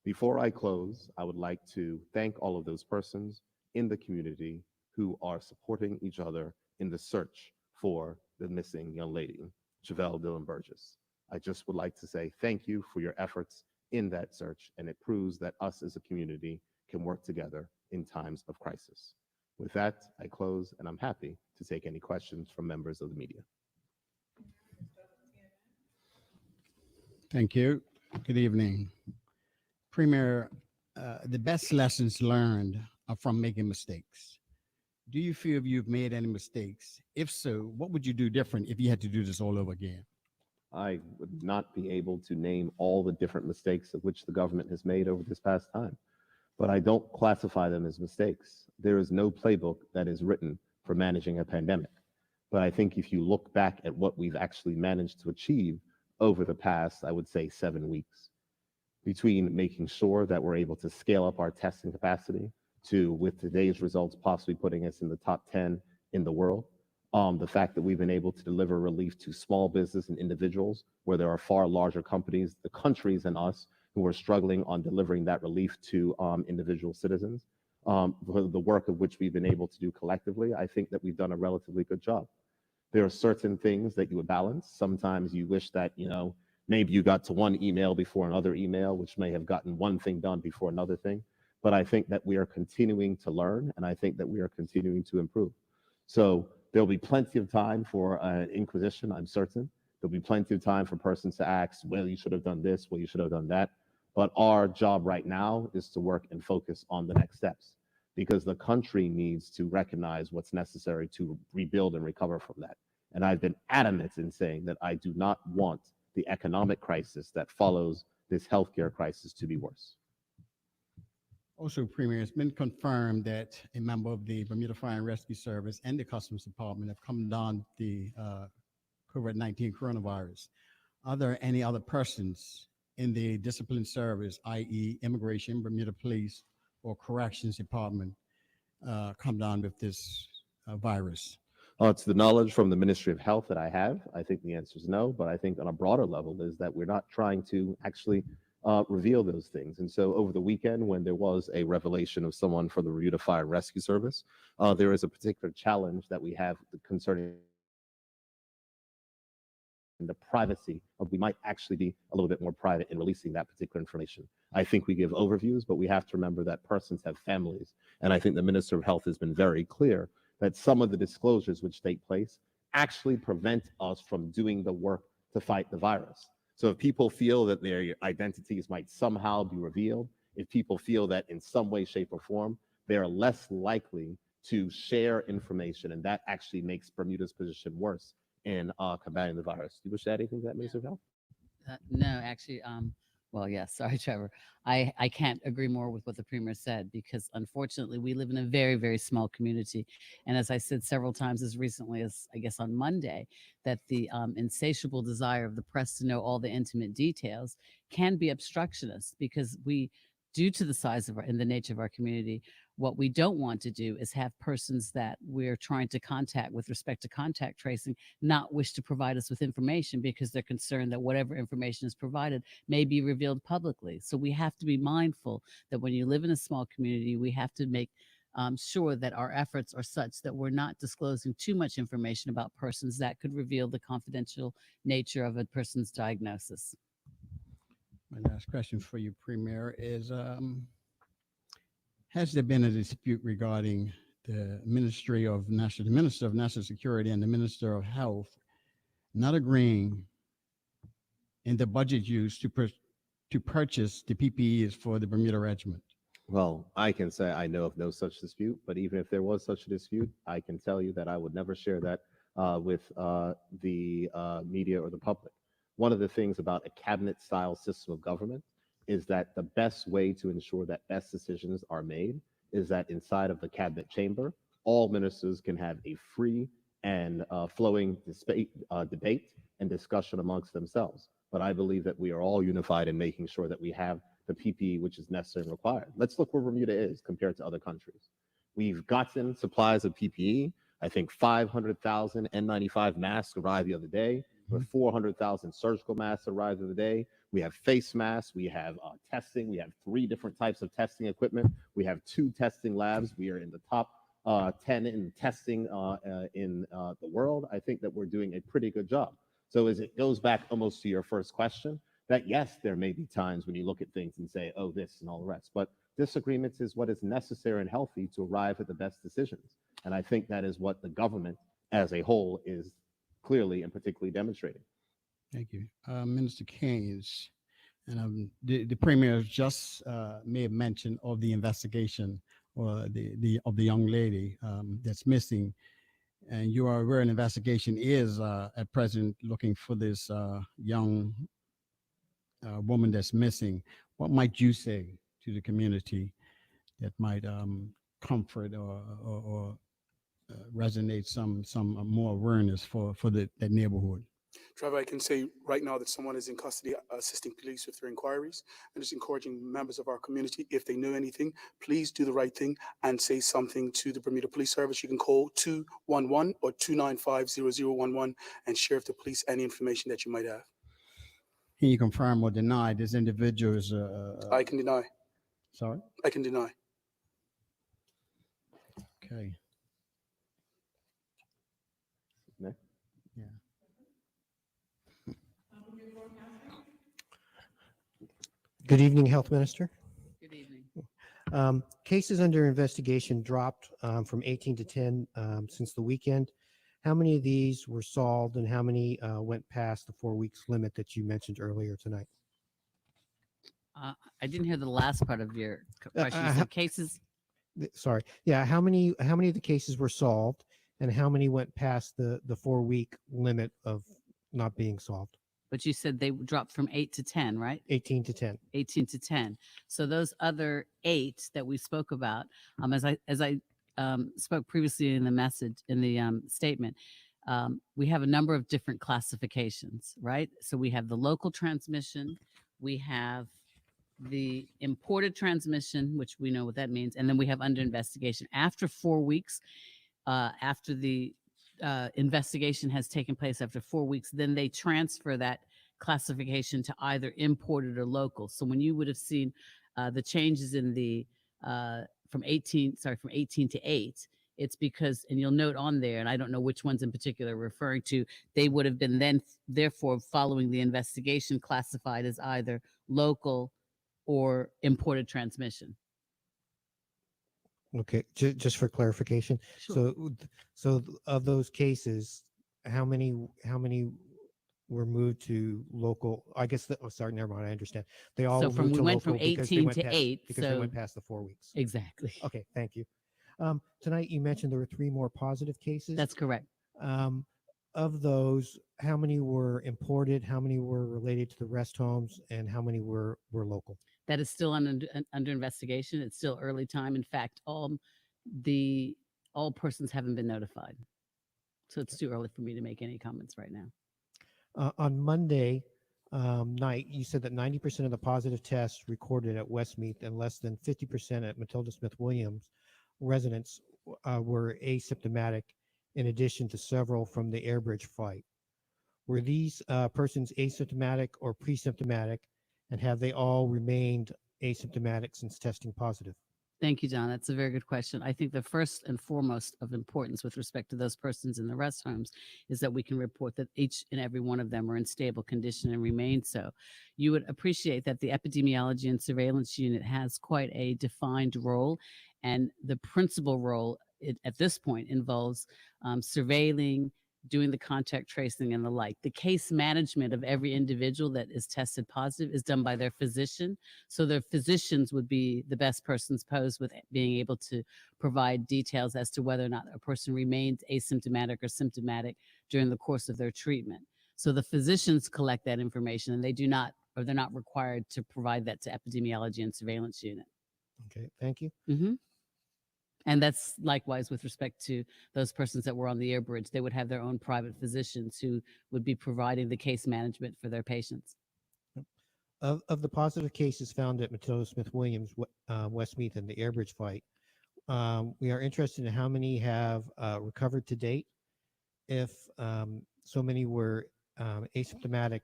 Before I close, I would like to thank all of those persons in the community who are supporting each other in the search for the missing young lady, Chevelle Dillon Burgess. I just would like to say thank you for your efforts in that search, and it proves that us as a community can work together in times of crisis. With that, I close, and I'm happy to take any questions from members of the media. Thank you. Good evening. Premier, the best lessons learned are from making mistakes. Do you feel you've made any mistakes? If so, what would you do different if you had to do this all over again? I would not be able to name all the different mistakes of which the government has made over this past time, but I don't classify them as mistakes. There is no playbook that is written for managing a pandemic. But I think if you look back at what we've actually managed to achieve over the past, I would say 7 weeks, between making sure that we're able to scale up our testing capacity to, with today's results, possibly putting us in the top 10 in the world. The fact that we've been able to deliver relief to small business and individuals where there are far larger companies, the countries and us who are struggling on delivering that relief to individual citizens. The work of which we've been able to do collectively, I think that we've done a relatively good job. There are certain things that you would balance. Sometimes you wish that, maybe you got to one email before another email, which may have gotten one thing done before another thing. But I think that we are continuing to learn, and I think that we are continuing to improve. So there'll be plenty of time for inquisition, I'm certain. There'll be plenty of time for persons to ask, well, you should have done this, well, you should have done that. But our job right now is to work and focus on the next steps, because the country needs to recognize what's necessary to rebuild and recover from that. And I've been adamant in saying that I do not want the economic crisis that follows this healthcare crisis to be worse. Also, Premier, it's been confirmed that a member of the Bermuda Fire and Rescue Service and the Customs Department have come down the COVID-19 coronavirus. Are there any other persons in the discipline service, i.e. Immigration, Bermuda Police, or Corrections Department, come down with this virus? To the knowledge from the Ministry of Health that I have, I think the answer is no, but I think on a broader level is that we're not trying to actually reveal those things. And so over the weekend, when there was a revelation of someone from the Bermuda Fire and Rescue Service, there is a particular challenge that we have concerning the privacy of, we might actually be a little bit more private in releasing that particular information. I think we give overviews, but we have to remember that persons have families. And I think the Minister of Health has been very clear that some of the disclosures which take place actually prevent us from doing the work to fight the virus. So if people feel that their identities might somehow be revealed, if people feel that in some way, shape, or form, they are less likely to share information, and that actually makes Bermuda's position worse in combating the virus. Do you wish to add anything to that, Minister of Health? No, actually, well, yes, sorry, Trevor. I can't agree more with what the Premier said, because unfortunately we live in a very, very small community. And as I said several times as recently as, I guess, on Monday, that the insatiable desire of the press to know all the intimate details can be obstructionist, because we, due to the size of our and the nature of our community, What we don't want to do is have persons that we're trying to contact with respect to contact tracing not wish to provide us with information because they're concerned that whatever information is provided may be revealed publicly. So we have to be mindful that when you live in a small community, we have to make sure that our efforts are such that we're not disclosing too much information about persons that could reveal the confidential nature of a person's diagnosis. My last question for you, Premier, is has there been a dispute regarding the Ministry of National, the Minister of National Security and the Minister of Health not agreeing in the budget used to purchase the PPEs for the Bermuda Regiment? Well, I can say I know of no such dispute, but even if there was such a dispute, I can tell you that I would never share that with the media or the public. One of the things about a cabinet-style system of government is that the best way to ensure that best decisions are made is that inside of the cabinet chamber, all ministers can have a free and flowing debate and discussion amongst themselves. But I believe that we are all unified in making sure that we have the PPE which is necessary and required. Let's look where Bermuda is compared to other countries. We've gotten supplies of PPE. I think 500,000 N95 masks arrived the other day. With 400,000 surgical masks arrived the other day. We have face masks. We have testing. We have 3 different types of testing equipment. We have 2 testing labs. We are in the top 10 in testing in the world. I think that we're doing a pretty good job. So as it goes back almost to your first question, that yes, there may be times when you look at things and say, oh, this and all the rest. But disagreements is what is necessary and healthy to arrive at the best decisions. And I think that is what the government as a whole is clearly and particularly demonstrating. Thank you. Minister Keynes, and the Premier just made mention of the investigation or of the young lady that's missing. And you are aware an investigation is at present looking for this young woman that's missing. What might you say to the community that might comfort or resonate some more awareness for that neighborhood? Trevor, I can say right now that someone is in custody assisting police with their inquiries, and just encouraging members of our community, if they know anything, please do the right thing and say something to the Bermuda Police Service. You can call 211 or 295-0011 and share with the police any information that you might have. Can you confirm or deny this individual is I can deny. Sorry? I can deny. Okay. Next. Yeah. Good evening, Health Minister. Good evening. Cases under investigation dropped from 18 to 10 since the weekend. How many of these were solved and how many went past the 4 weeks limit that you mentioned earlier tonight? I didn't hear the last part of your question. You said cases. Sorry. Yeah. How many of the cases were solved and how many went past the 4 week limit of not being solved? But you said they dropped from 8 to 10, right? 18 to 10. 18 to 10. So those other 8 that we spoke about, as I spoke previously in the message, in the statement, we have a number of different classifications, right? So we have the local transmission, we have the imported transmission, which we know what that means, and then we have under investigation. After 4 weeks, after the investigation has taken place after 4 weeks, then they transfer that classification to either imported or local. So when you would have seen the changes in the from 18 to 8, it's because, and you'll note on there, and I don't know which ones in particular referring to, they would have been then therefore following the investigation classified as either local or imported transmission. Okay, just for clarification. Sure. So of those cases, how many were moved to local? I guess sorry, never mind. I understand. They all So moved to we went local from because they 18 went to past, 8. because they went past the 4 weeks. Exactly. Okay, thank you. Tonight you mentioned there were 3 more positive cases. That's correct. Of those, how many were imported? How many were related to the rest homes? And how many were local? That is still under investigation. It's still early time. In fact, all persons haven't been notified. So it's too early for me to make any comments right now. On Monday night, you said that 90% of the positive tests recorded at Westmeath and less than 50% at Matilda Smith Williams residents were asymptomatic, in addition to several from the airbridge flight. Were these persons asymptomatic or pre-symptomatic, and have they all remained asymptomatic since testing positive? Thank you, John. That's a very good question. I think the first and foremost of importance with respect to those persons in the rest homes is that we can report that each and every one of them are in stable condition and remain so. You would appreciate that the epidemiology and surveillance unit has quite a defined role, and the principal role at this point involves surveilling, doing the contact tracing and the like. The case management of every individual that is tested positive is done by their physician. So their physicians would be the best persons posed with being able to provide details as to whether or not a person remains asymptomatic or symptomatic during the course of their treatment. So the physicians collect that information, and they do not, or they're not required to provide that to epidemiology and surveillance unit. Okay, thank you. Mm-hmm. And that's likewise with respect to those persons that were on the air bridge. They would have their own private physicians who would be providing the case management for their patients. Of the positive cases found at Matilda Smith Williams, Westmeath, and the airbridge flight, we are interested in how many have recovered to date. If so many were asymptomatic,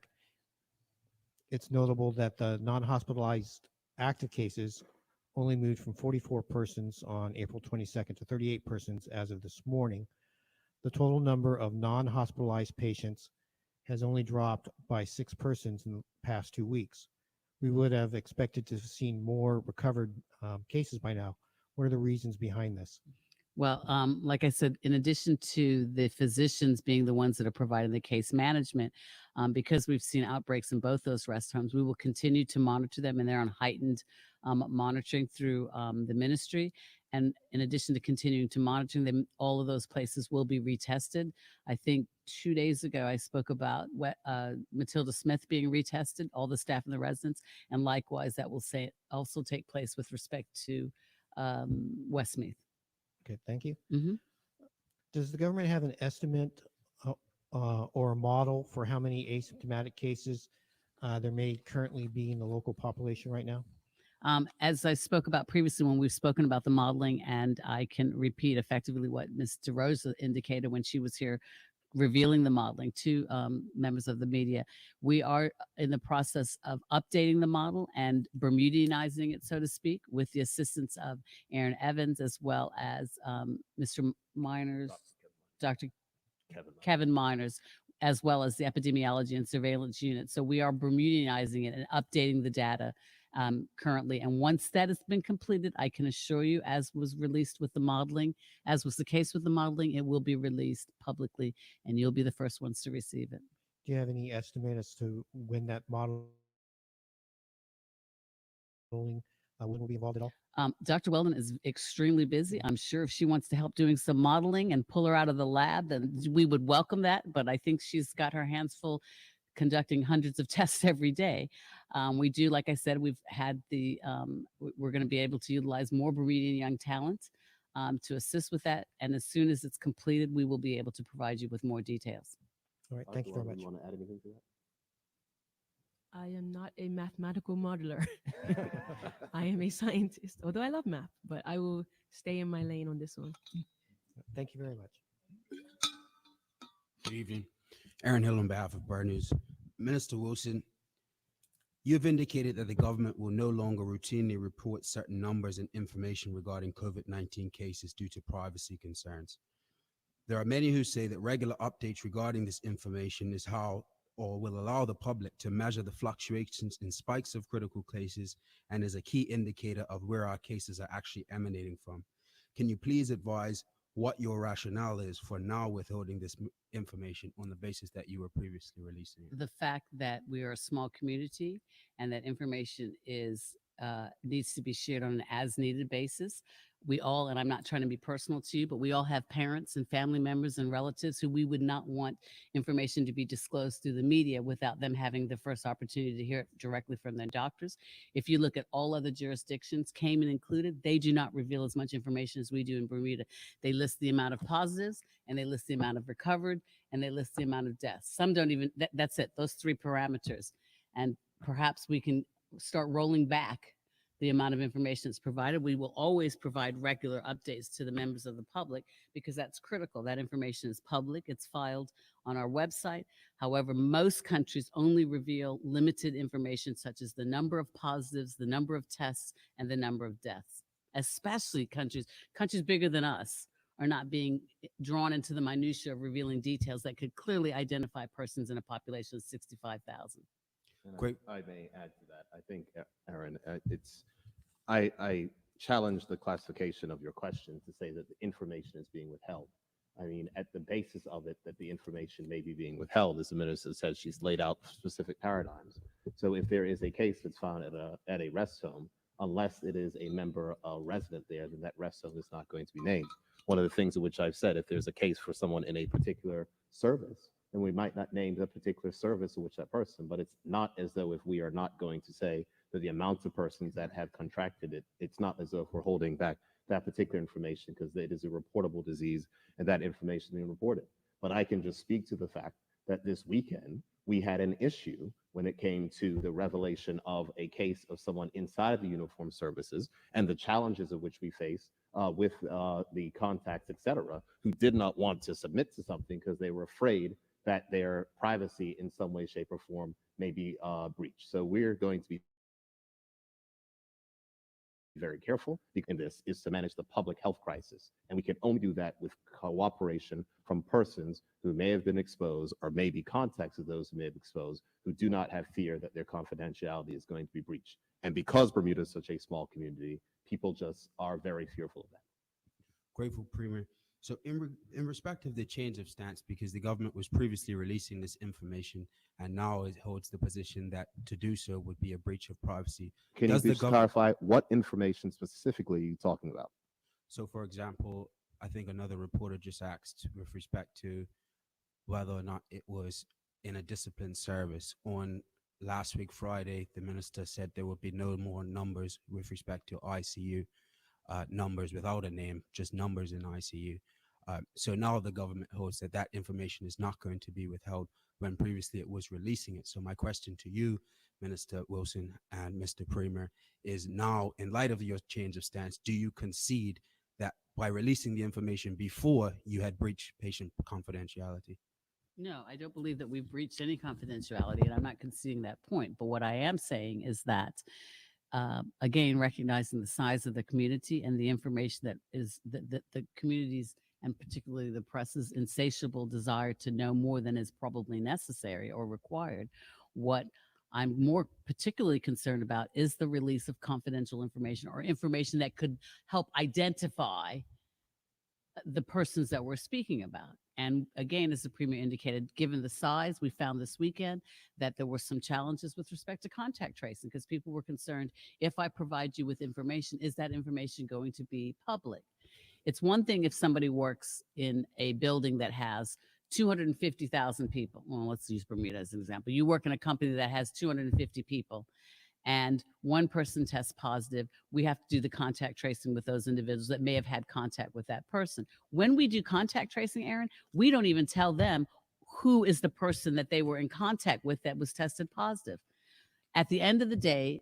it's notable that the non-hospitalized active cases only moved from 44 persons on April 22nd to 38 persons as of this morning. The total number of non-hospitalized patients has only dropped by 6 persons in the past 2 weeks. We would have expected to have seen more recovered cases by now. What are the reasons behind this? Well, like I said, in addition to the physicians being the ones that are providing the case management, because we've seen outbreaks in both those rest homes, we will continue to monitor them, and they're on heightened monitoring through the ministry. And in addition to continuing to monitor them, all of those places will be retested. I think 2 days ago, I spoke about Matilda Smith being retested, all the staff and the residents, and likewise, that will also take place with respect to Westmeath. Okay, thank you. Mm-hmm. Does the government have an estimate or a model for how many asymptomatic cases there may currently be in the local population right now? As I spoke about previously when we've spoken about the modeling, and I can repeat effectively what Ms. DeRosa indicated when she was here revealing the modeling to members of the media. We are in the process of updating the model and Bermudianizing it, so to speak, with the assistance of Aaron Evans, as well as Mr. Miners, Dr. Kevin Miners, as well as the epidemiology and surveillance unit. So we are Bermudianizing it and updating the data currently. And once that has been completed, I can assure you, as was released with the modeling, as was the case with the modeling, it will be released publicly, and you'll be the first ones to receive it. Do you have any estimate as to when that modeling will be involved at all? Dr. Weldon is extremely busy. I'm sure if she wants to help doing some modeling and pull her out of the lab, then we would welcome that. But I think she's got her hands full conducting hundreds of tests every day. We do, like I said, we've had we're going to be able to utilize more Bermudian young talent to assist with that. And as soon as it's completed, we will be able to provide you with more details. All right, thank you very much. You want to add anything to that? I am not a mathematical modeler. I am a scientist, although I love math, but I will stay in my lane on this one. Thank you very much. Good evening. Aaron Hill on behalf of Bird News. Minister Wilson, you have indicated that the government will no longer routinely report certain numbers and information regarding COVID-19 cases due to privacy concerns. There are many who say that regular updates regarding this information is how or will allow the public to measure the fluctuations in spikes of critical cases and is a key indicator of where our cases are actually emanating from. Can you please advise what your rationale is for now withholding this information on the basis that you were previously releasing it? The fact that we are a small community and that information needs to be shared on an as-needed basis. We all, and I'm not trying to be personal to you, but we all have parents and family members and relatives who we would not want information to be disclosed through the media without them having the first opportunity to hear it directly from their doctors. If you look at all other jurisdictions, Cayman included, they do not reveal as much information as we do in Bermuda. They list the amount of positives, and they list the amount of recovered, and they list the amount of deaths. Some don't even, that's it, those 3 parameters. And perhaps we can start rolling back the amount of information that's provided. We will always provide regular updates to the members of the public because that's critical. That information is public. It's filed on our website. However, most countries only reveal limited information such as the number of positives, the number of tests, and the number of deaths. Especially countries bigger than us are not being drawn into the minutia of revealing details that could clearly identify persons in a population of 65,000. And Great. I may add to that. I think, Aaron, I challenge the classification of your question to say that the information is being withheld. I mean, at the basis of it, that the information may be being withheld, as the minister says, she's laid out specific paradigms. So if there is a case that's found at a rest home, unless it is a member, a resident there, then that rest home is not going to be named. One of the things in which I've said, if there's a case for someone in a particular service, then we might not name the particular service in which that person, but it's not as though if we are not going to say that the amount of persons that have contracted it, it's not as though if we're holding back that particular information because it is a reportable disease and that information being reported. But I can just speak to the fact that this weekend we had an issue when it came to the revelation of a case of someone inside of the uniformed services and the challenges of which we face with the contacts, et cetera, who did not want to submit to something because they were afraid that their privacy in some way, shape, or form may be breached. So we're going to be very careful in this is to manage the public health crisis. And we can only do that with cooperation from persons who may have been exposed or may be contacts of those who may have exposed who do not have fear that their confidentiality is going to be breached. And because Bermuda is such a small community, people just are very fearful of that. Grateful, Premier. So in respect of the change of stance, because the government was previously releasing this information and now it holds the position that to do so would be a breach of privacy. Can you just clarify what information specifically are you talking about? So for example, I think another reporter just asked with respect to whether or not it was in a disciplined service. On last week, Friday, the minister said there would be no more numbers with respect to ICU. Numbers without a name, just numbers in ICU. So now the government holds that that information is not going to be withheld when previously it was releasing it. So my question to you, Minister Wilson and Mr. Premier, is now in light of your change of stance, do you concede that by releasing the information before you had breached patient confidentiality? No, I don't believe that we've breached any confidentiality, and I'm not conceding that point. But what I am saying is that again, recognizing the size of the community and the information that is the community's and particularly the press's insatiable desire to know more than is probably necessary or required. What I'm more particularly concerned about is the release of confidential information or information that could help identify the persons that we're speaking about. And again, as the Premier indicated, given the size, we found this weekend that there were some challenges with respect to contact tracing because people were concerned, if I provide you with information, is that information going to be public? It's one thing if somebody works in a building that has 250,000 people. Well, let's use Bermuda as an example. You work in a company that has 250 people and one person tests positive, we have to do the contact tracing with those individuals that may have had contact with that person. When we do contact tracing, Aaron, we don't even tell them who is the person that they were in contact with that was tested positive. At the end of the day,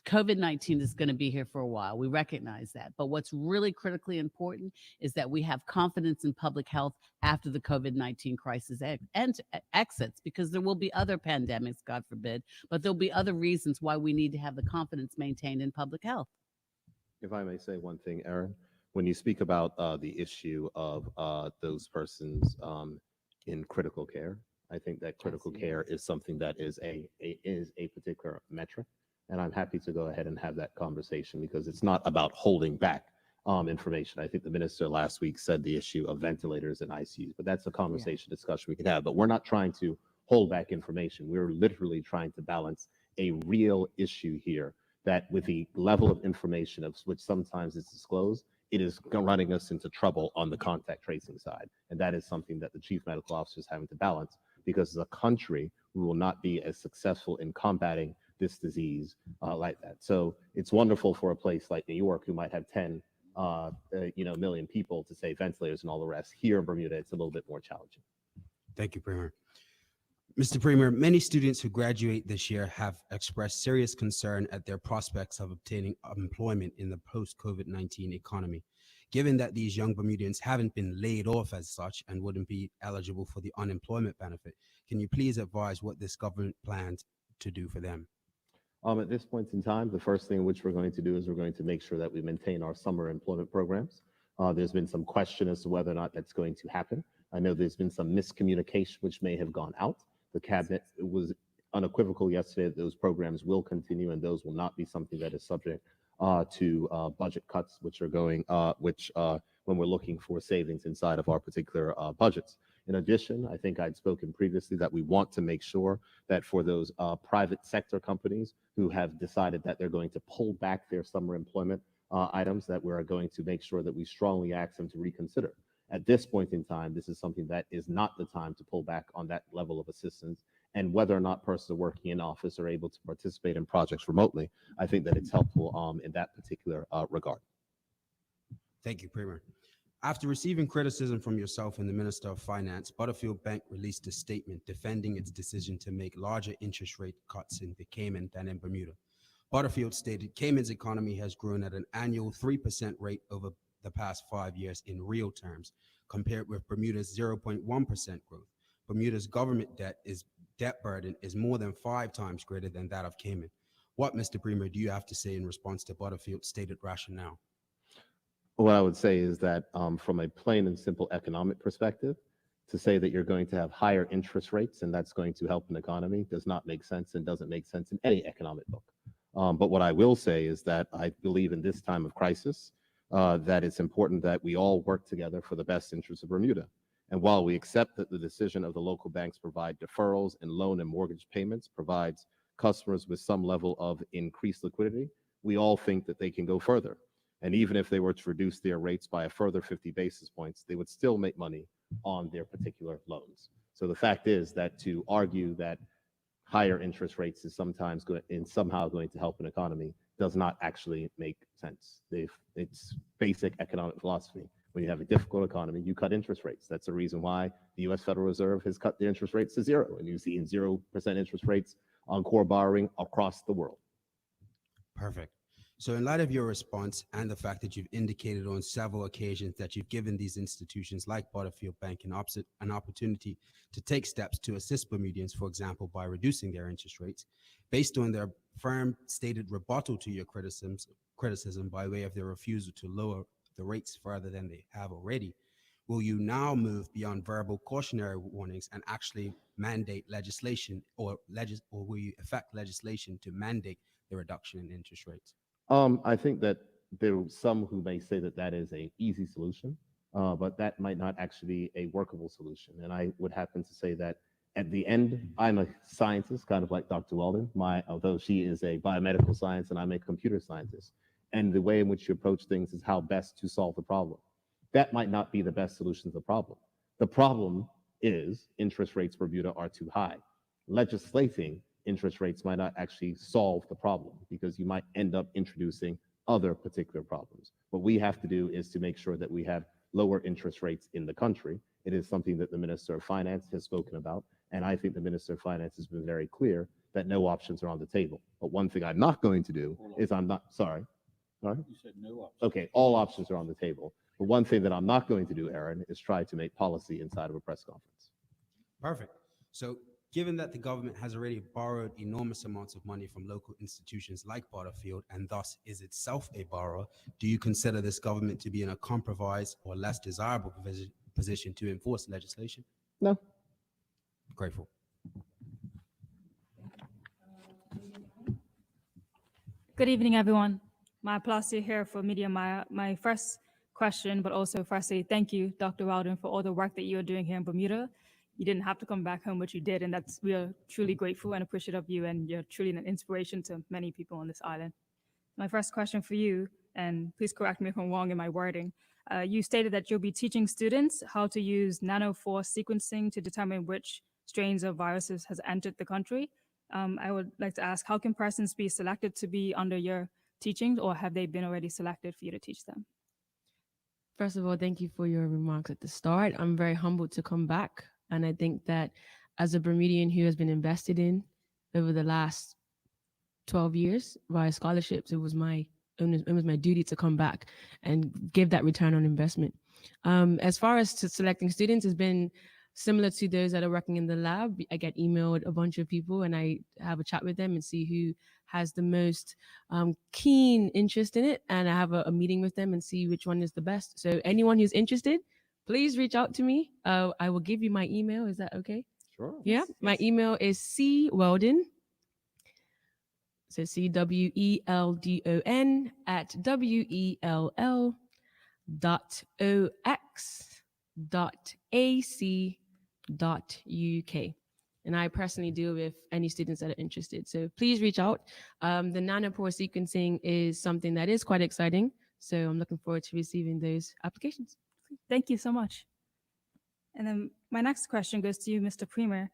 COVID-19 is going to be here for a while. We recognize that. But what's really critically important is that we have confidence in public health after the COVID-19 crisis exits, because there will be other pandemics, God forbid, but there'll be other reasons why we need to have the confidence maintained in public health. If I may say one thing, Aaron, when you speak about the issue of those persons in critical care, I think that critical care is something that is a particular metric. And I'm happy to go ahead and have that conversation because it's not about holding back information. I think the minister last week said the issue of ventilators and ICUs, but that's a conversation, discussion we can have. But we're not trying to hold back information. We're literally trying to balance a real issue here that with the level of information of which sometimes is disclosed, it is running us into trouble on the contact tracing side. And that is something that the chief medical officer is having to balance because as a country, we will not be as successful in combating this disease like that. So it's wonderful for a place like New York, who might have 10 million people to say ventilators and all the rest. Here in Bermuda, it's a little bit more challenging. Thank you, Premier. Mr. Premier, many students who graduate this year have expressed serious concern at their prospects of obtaining employment in the post-COVID-19 economy. Given that these young Bermudians haven't been laid off as such and wouldn't be eligible for the unemployment benefit, can you please advise what this government plans to do for them? At this point in time, the first thing which we're going to do is we're going to make sure that we maintain our summer employment programs. There's been some question as to whether or not that's going to happen. I know there's been some miscommunication which may have gone out. The cabinet was unequivocal yesterday that those programs will continue and those will not be something that is subject to budget cuts, which are going, when we're looking for savings inside of our particular budgets. In addition, I think I'd spoken previously that we want to make sure that for those private sector companies who have decided that they're going to pull back their summer employment items, that we're going to make sure that we strongly ask them to reconsider. At this point in time, this is something that is not the time to pull back on that level of assistance. And whether or not persons working in office are able to participate in projects remotely, I think that it's helpful in that particular regard. Thank you, Premier. After receiving criticism from yourself and the Minister of Finance, Butterfield Bank released a statement defending its decision to make larger interest rate cuts in the Cayman than in Bermuda. Butterfield stated Cayman's economy has grown at an annual 3% rate over the past 5 years in real terms, compared with Bermuda's 0.1% growth. Bermuda's government debt burden is more than 5 times greater than that of Cayman. What, Mr. Premier, do you have to say in response to Butterfield's stated rationale? What I would say is that from a plain and simple economic perspective, to say that you're going to have higher interest rates and that's going to help an economy does not make sense and doesn't make sense in any economic book. But what I will say is that I believe in this time of crisis that it's important that we all work together for the best interests of Bermuda. And while we accept that the decision of the local banks provide deferrals and loan and mortgage payments provides customers with some level of increased liquidity, we all think that they can go further. And even if they were to reduce their rates by a further 50 basis points, they would still make money on their particular loans. So the fact is that to argue that higher interest rates is somehow going to help an economy does not actually make sense. It's basic economic philosophy. When you have a difficult economy, you cut interest rates. That's the reason why the U.S. Federal Reserve has cut the interest rates to 0, and you see 0% interest rates on core borrowing across the world. Perfect. So in light of your response and the fact that you've indicated on several occasions that you've given these institutions like Butterfield Bank an opportunity to take steps to assist Bermudians, for example, by reducing their interest rates, based on their firm stated rebuttal to your criticism by way of their refusal to lower the rates further than they have already, will you now move beyond verbal cautionary warnings and actually mandate legislation, or will you effect legislation to mandate the reduction in interest rates? I think that there are some who may say that that is an easy solution, but that might not actually be a workable solution. And I would happen to say that at the end, I'm a scientist, kind of like Dr. Walden, although she is a biomedical science and I'm a computer scientist. And the way in which you approach things is how best to solve the problem. That might not be the best solution to the problem. The problem is interest rates for Bermuda are too high. Legislating interest rates might not actually solve the problem because you might end up introducing other particular problems. What we have to do is to make sure that we have lower interest rates in the country. It is something that the Minister of Finance has spoken about, and I think the Minister of Finance has been very clear that no options are on the table. But one thing I'm not going to do is sorry? You said no options. Okay, all options are on the table. But one thing that I'm not going to do, Aaron, is try to make policy inside of a press conference. Perfect. So given that the government has already borrowed enormous amounts of money from local institutions like Butterfield and thus is itself a borrower, do you consider this government to be in a compromised or less desirable position to enforce legislation? No. Grateful. Good evening, everyone. My Placia here for Media Maya. My first question, but also firstly, thank you, Dr. Walden, for all the work that you are doing here in Bermuda. You didn't have to come back home, but you did, and we are truly grateful and appreciative of you, and you're truly an inspiration to many people on this island. My first question for you, and please correct me if I'm wrong in my wording, you stated that you'll be teaching students how to use nanoforce sequencing to determine which strains of viruses has entered the country. I would like to ask, how can persons be selected to be under your teachings, or have they been already selected for you to teach them? First of all, thank you for your remarks at the start. I'm very humbled to come back. And I think that as a Bermudian who has been invested in over the last 12 years via scholarships, it was my duty to come back and give that return on investment. As far as to selecting students, it's been similar to those that are working in the lab. I get emailed a bunch of people and I have a chat with them and see who has the most keen interest in it. And I have a meeting with them and see which one is the best. So anyone who's interested, please reach out to me. I will give you my email. Is that okay? Sure. Yeah. My email is cweldon. So CWELDON at WELL.OX.AC.UK. And I personally deal with any students that are interested. So please reach out. The nanopore sequencing is something that is quite exciting. So I'm looking forward to receiving those applications. Thank you so much. And then my next question goes to you, Mr. Premier.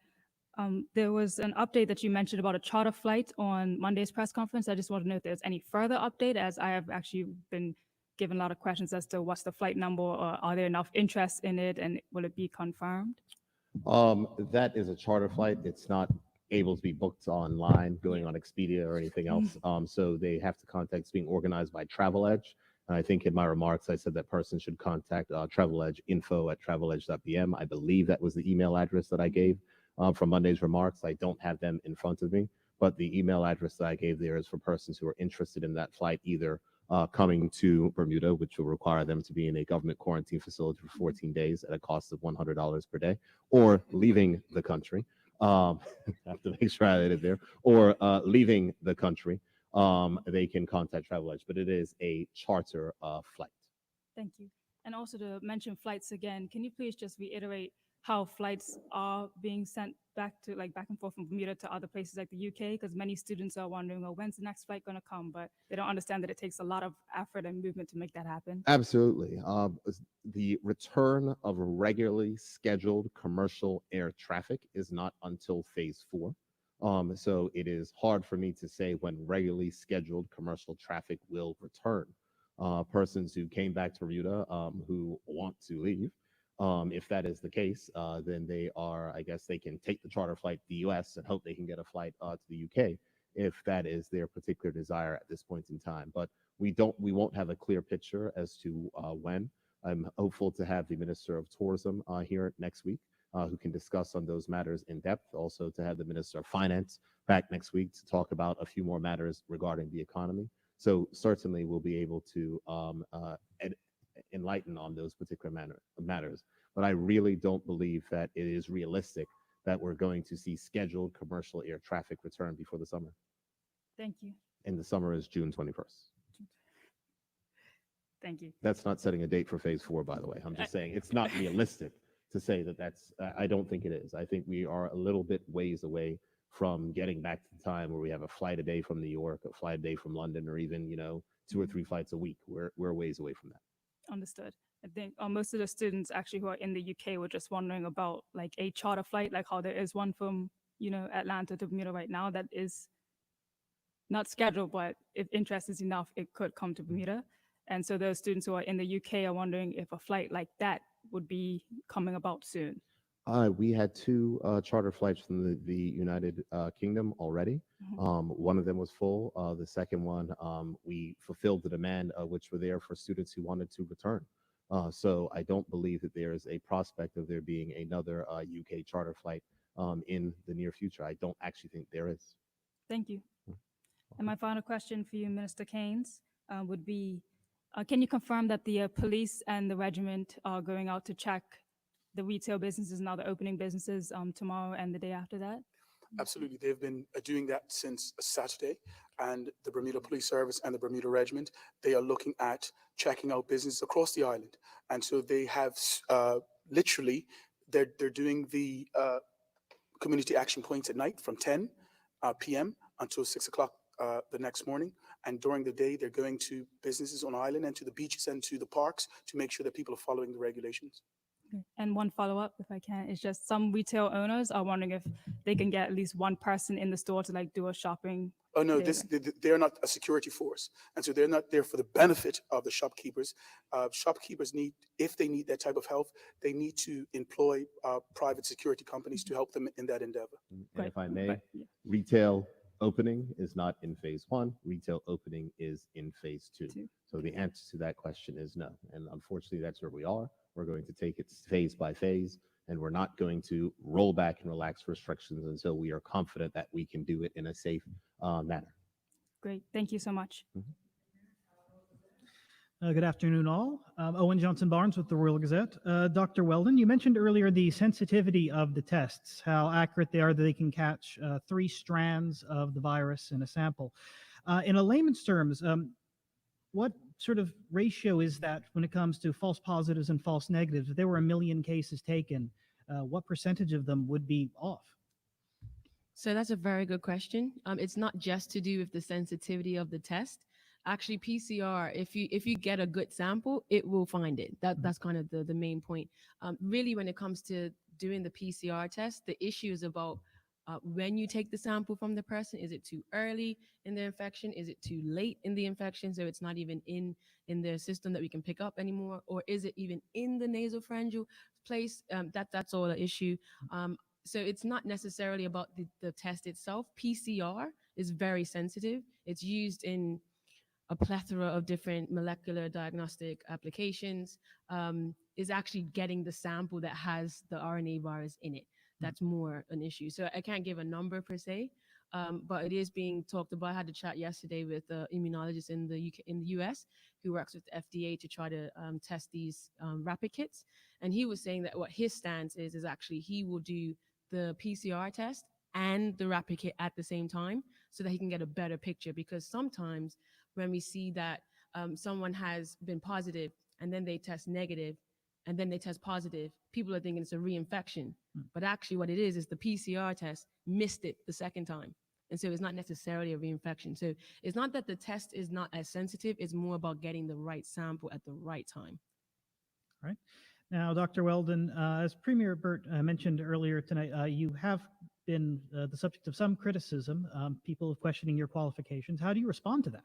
There was an update that you mentioned about a charter flight on Monday's press conference. I just want to know if there's any further update, as I have actually been given a lot of questions as to what's the flight number, or are there enough interest in it, and will it be confirmed? That is a charter flight. It's not able to be booked online, going on Expedia or anything else. So they have to contact. It's being organized by Travel Edge. And I think in my remarks, I said that person should contact Travel Edge, info@traveledge.pm. I believe that was the email address that I gave from Monday's remarks. I don't have them in front of me, but the email address that I gave there is for persons who are interested in that flight, either coming to Bermuda, which will require them to be in a government quarantine facility for 14 days at a cost of $100 per day, or leaving the country. I have to make sure I added there, or leaving the country. They can contact Travel Edge, but it is a charter flight. Thank you. And also to mention flights again, can you please just reiterate how flights are being sent back and forth from Bermuda to other places like the UK? Because many students are wondering, well, when's the next flight going to come? But they don't understand that it takes a lot of effort and movement to make that happen. Absolutely. The return of regularly scheduled commercial air traffic is not until phase 4. So it is hard for me to say when regularly scheduled commercial traffic will return. Persons who came back to Bermuda who want to leave, if that is the case, then I guess they can take the charter flight to the US and hope they can get a flight to the UK if that is their particular desire at this point in time. But we won't have a clear picture as to when. I'm hopeful to have the Minister of Tourism here next week, who can discuss on those matters in depth. Also to have the Minister of Finance back next week to talk about a few more matters regarding the economy. So certainly we'll be able to enlighten on those particular matters. But I really don't believe that it is realistic that we're going to see scheduled commercial air traffic return before the summer. Thank you. And the summer is June 21st. Thank you. That's not setting a date for phase 4, by the way. I'm just saying it's not realistic to say that I don't think it is. I think we are a little bit ways away from getting back to the time where we have a flight a day from New York, a flight a day from London, or even, 2 or 3 flights a week. We're ways away from that. Understood. I think most of the students actually who are in the UK were just wondering about like a charter flight, like how there is one from, Atlanta to Bermuda right now that is not scheduled, but if interest is enough, it could come to Bermuda. And so those students who are in the UK are wondering if a flight like that would be coming about soon. We had 2 charter flights from the United Kingdom already. One of them was full. The second one, we fulfilled the demand, which were there for students who wanted to return. So I don't believe that there is a prospect of there being another UK charter flight in the near future. I don't actually think there is. Thank you. And my final question for you, Minister Keynes, would be, can you confirm that the police and the regiment are going out to check the retail businesses and other opening businesses tomorrow and the day after that? Absolutely. They've been doing that since Saturday, and the Bermuda Police Service and the Bermuda Regiment, they are looking at checking out businesses across the island. And so they have literally, they're doing the community action points at night from 10 p.m. until 6 o'clock the next morning. And during the day, they're going to businesses on island and to the beaches and to the parks to make sure that people are following the regulations. Okay. And one follow-up, if I can, is just some retail owners are wondering if they can get at least one person in the store to like do a shopping. Oh no, there. they're not a security force, and so they're not there for the benefit of the shopkeepers. Shopkeepers need, if they need that type of help, they need to employ private security companies to help them in that endeavor. And Right. if I may, Right. Yeah. retail opening is not in phase one. Retail opening is in phase two. Two. So the answer to that question is no. And unfortunately, that's where we are. We're going to take it phase by phase, and we're not going to roll back and relax restrictions until we are confident that we can do it in a safe manner. Great. Thank you so much. Good afternoon, all. Owen Johnson Barnes with the Royal Gazette. Dr. Weldon, you mentioned earlier the sensitivity of the tests, how accurate they are that they can catch 3 strands of the virus in a sample. In a layman's terms, what sort of ratio is that when it comes to false positives and false negatives? If there were 1 million cases taken, what percentage of them would be off? So that's a very good question. It's not just to do with the sensitivity of the test. Actually, PCR, if you get a good sample, it will find it. That's kind of the main point. Really, when it comes to doing the PCR test, the issue is about when you take the sample from the person. Is it too early in the infection? Is it too late in the infection, so it's not even in their system that we can pick up anymore? Or is it even in the nasopharyngeal place? That's all the issue. So it's not necessarily about the test itself. PCR is very sensitive. It's used in a plethora of different molecular diagnostic applications. Is actually getting the sample that has the RNA virus in it. That's more an issue. So I can't give a number per se, but it is being talked about. I had a chat yesterday with an immunologist in the US who works with the FDA to try to test these rapid kits. And he was saying that what his stance is actually he will do the PCR test and the rapid kit at the same time so that he can get a better picture. Because sometimes when we see that someone has been positive and then they test negative and then they test positive, people are thinking it's a reinfection. But actually what it is the PCR test missed it the second time. And so it's not necessarily a reinfection. So it's not that the test is not as sensitive, it's more about getting the right sample at the right time. All right. Now, Dr. Weldon, as Premier Burt mentioned earlier tonight, you have been the subject of some criticism, people questioning your qualifications. How do you respond to that?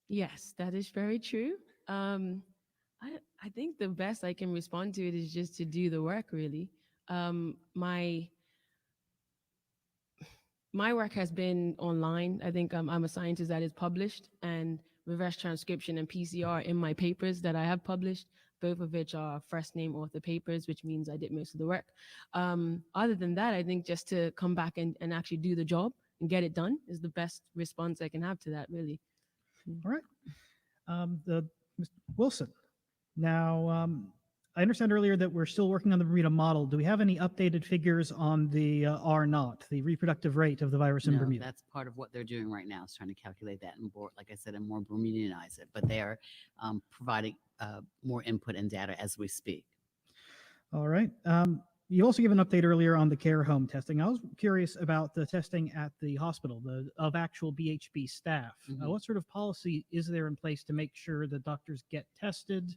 Yes, that is very true. I think the best I can respond to it is just to do the work, really. My work has been online. I think I'm a scientist that is published, and reverse transcription and PCR in my papers that I have published, both of which are first name author papers, which means I did most of the work. Other than that, I think just to come back and actually do the job and get it done is the best response I can have to that, really. All right. Mr. Wilson, now, I understand earlier that we're still working on the Bermuda model. Do we have any updated figures on the R0, the reproductive rate of the virus in No, Bermuda? that's part of what they're doing right now, is trying to calculate that and more, like I said, and more Bermudianize it. But they are providing more input and data as we speak. All right. You also gave an update earlier on the care home testing. I was curious about the testing at the hospital, of actual BHB staff. What sort of policy is there in place to make sure that doctors get tested?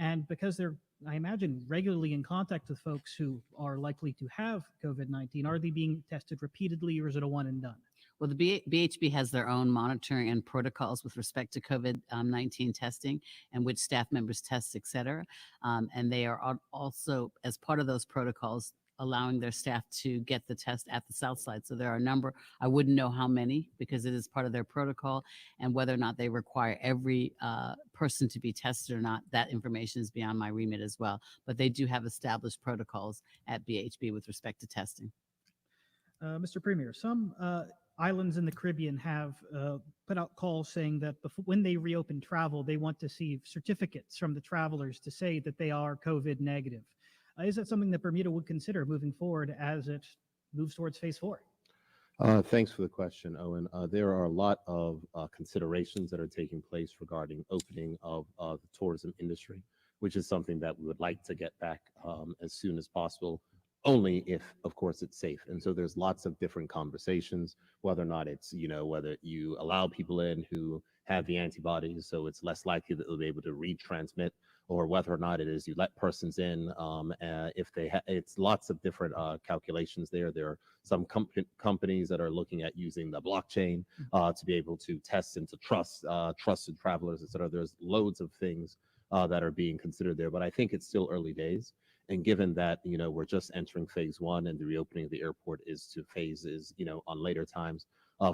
And because they're, I imagine, regularly in contact with folks who are likely to have COVID-19, are they being tested repeatedly, or is it a one and done? Well, the BHB has their own monitoring and protocols with respect to COVID-19 testing and which staff members test, et cetera. And they are also, as part of those protocols, allowing their staff to get the test at the South Side. So there are a number, I wouldn't know how many because it is part of their protocol, and whether or not they require every person to be tested or not, that information is beyond my remit as well. But they do have established protocols at BHB with respect to testing. Mr. Premier, some islands in the Caribbean have put out calls saying that when they reopen travel, they want to see certificates from the travelers to say that they are COVID negative. Is that something that Bermuda would consider moving forward as it moves towards phase 4? Thanks for the question, Owen. There are a lot of considerations that are taking place regarding opening of the tourism industry, which is something that we would like to get back as soon as possible, only if, of course, it's safe. And so there's lots of different conversations, whether or not it's, whether you allow people in who have the antibodies, so it's less likely that they'll be able to retransmit, or whether or not it is you let persons in. If they it's lots of different calculations there. There are some companies that are looking at using the blockchain to be able to test and to trusted travelers, et cetera. There's loads of things that are being considered there, but I think it's still early days. And given that, we're just entering phase 1 and the reopening of the airport is to phases, on later times,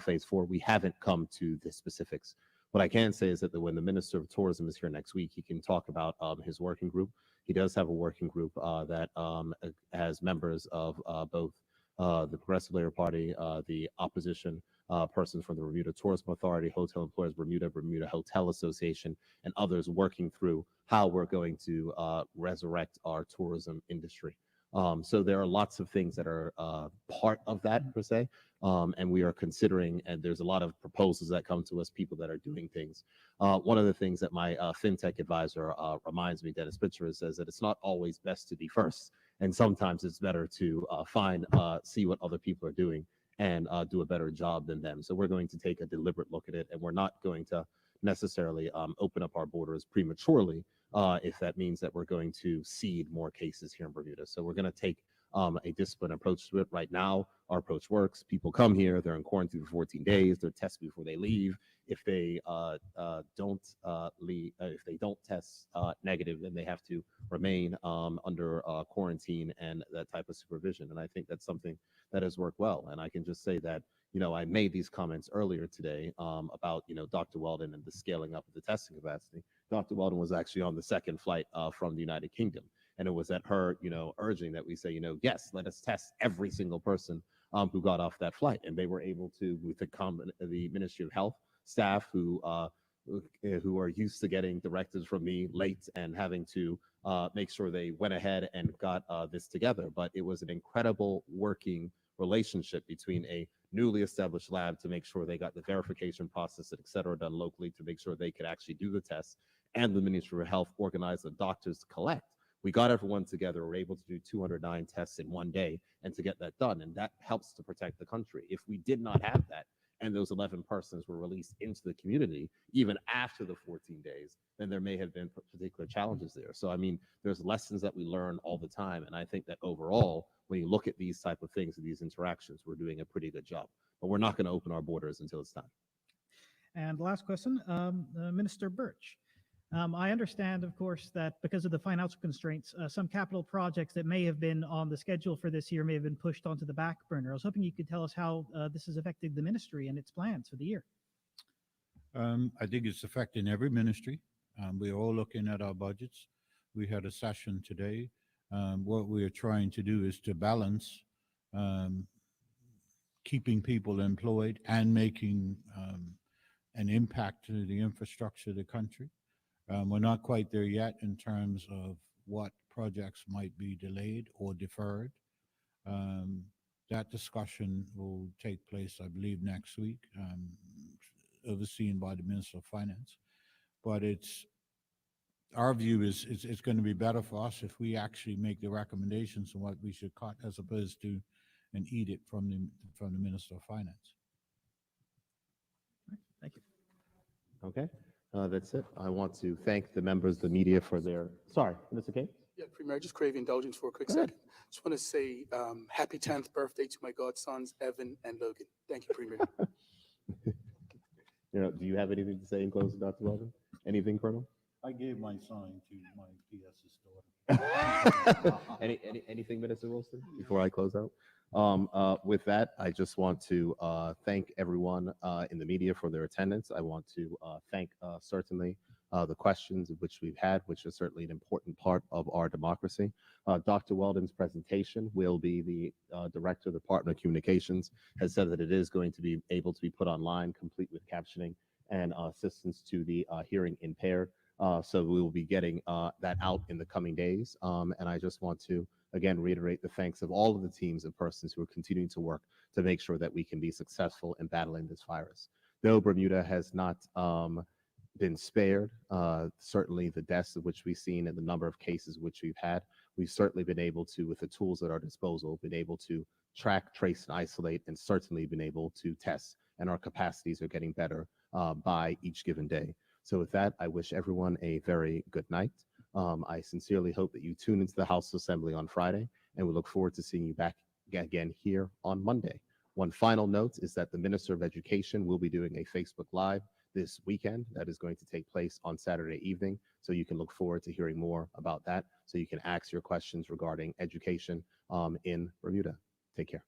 phase 4, we haven't come to the specifics. What I can say is that when the Minister of Tourism is here next week, he can talk about his working group. He does have a working group that has members of both the Progressive Labour Party, the opposition persons from the Bermuda Tourism Authority, Hotel Employers Bermuda, Bermuda Hotel Association, and others working through how we're going to resurrect our tourism industry. So there are lots of things that are part of that per se, and we are considering, and there's a lot of proposals that come to us, people that are doing things. One of the things that my fintech advisor reminds me, Dennis Pitcher, says that it's not always best to be first, and sometimes it's better to see what other people are doing and do a better job than them. So we're going to take a deliberate look at it, and we're not going to necessarily open up our borders prematurely if that means that we're going to seed more cases here in Bermuda. So we're going to take a disciplined approach to it. Right now, our approach works. People come here, they're in quarantine for 14 days, they're tested before they leave. If they don't leave, if they don't test negative, then they have to remain under quarantine and that type of supervision. And I think that's something that has worked well. And I can just say that, I made these comments earlier today about, Dr. Weldon and the scaling up of the testing capacity. Dr. Weldon was actually on the second flight from the United Kingdom. And it was at her, urging that we say, yes, let us test every single person who got off that flight. And they were able to, with the Ministry of Health staff who are used to getting directives from me late and having to make sure they went ahead and got this together. But it was an incredible working relationship between a newly established lab to make sure they got the verification process, et cetera, done locally to make sure they could actually do the tests, and the Ministry of Health organized the doctors to collect. We got everyone together. We're able to do 209 tests in one day and to get that done. And that helps to protect the country. If we did not have that, and those 11 persons were released into the community, even after the 14 days, then there may have been particular challenges there. So, I mean, there's lessons that we learn all the time. And I think that overall, when you look at these type of things and these interactions, we're doing a pretty good job. But we're not going to open our borders until it's time. And last question, Minister Birch. I understand, of course, that because of the financial constraints, some capital projects that may have been on the schedule for this year may have been pushed onto the back burner. I was hoping you could tell us how this has affected the ministry and its plans for the year. I think it's affecting every ministry. We're all looking at our budgets. We had a session today. What we are trying to do is to balance keeping people employed and making an impact to the infrastructure of the country. We're not quite there yet in terms of what projects might be delayed or deferred. That discussion will take place, I believe, next week, overseen by the Minister of Finance. But our view is it's going to be better for us if we actually make the recommendations on what we should cut as opposed to an edict from the Minister of Finance. Thank you. Okay. That's it. I want to thank the members of the media for their, sorry, Mr. King? Yeah, Premier, I just crave indulgence for a quick second. Just want to say happy 10th birthday to my godsons, Evan and Logan. Thank you, Premier. Do you have anything to say in closing, Dr. Weldon? Anything, Colonel? I gave my sign to my PS's daughter. Anything, Minister Wilson, before I close out? With that, I just want to thank everyone in the media for their attendance. I want to thank certainly the questions which we've had, which is certainly an important part of our democracy. Dr. Weldon's presentation will be the Director of the Department of Communications has said that it is going to be able to be put online, complete with captioning and assistance to the hearing impaired. So we will be getting that out in the coming days. And I just want to, again, reiterate the thanks of all of the teams and persons who are continuing to work to make sure that we can be successful in battling this virus. Though Bermuda has not been spared, certainly the deaths of which we've seen and the number of cases which we've had, we've certainly been able to, with the tools at our disposal, been able to track, trace, and isolate, and certainly been able to test. And our capacities are getting better by each given day. So with that, I wish everyone a very good night. I sincerely hope that you tune into the House Assembly on Friday, and we look forward to seeing you back again here on Monday. One final note is that the Minister of Education will be doing a Facebook Live this weekend that is going to take place on Saturday evening. So you can look forward to hearing more about that. So you can ask your questions regarding education in Bermuda. Take care.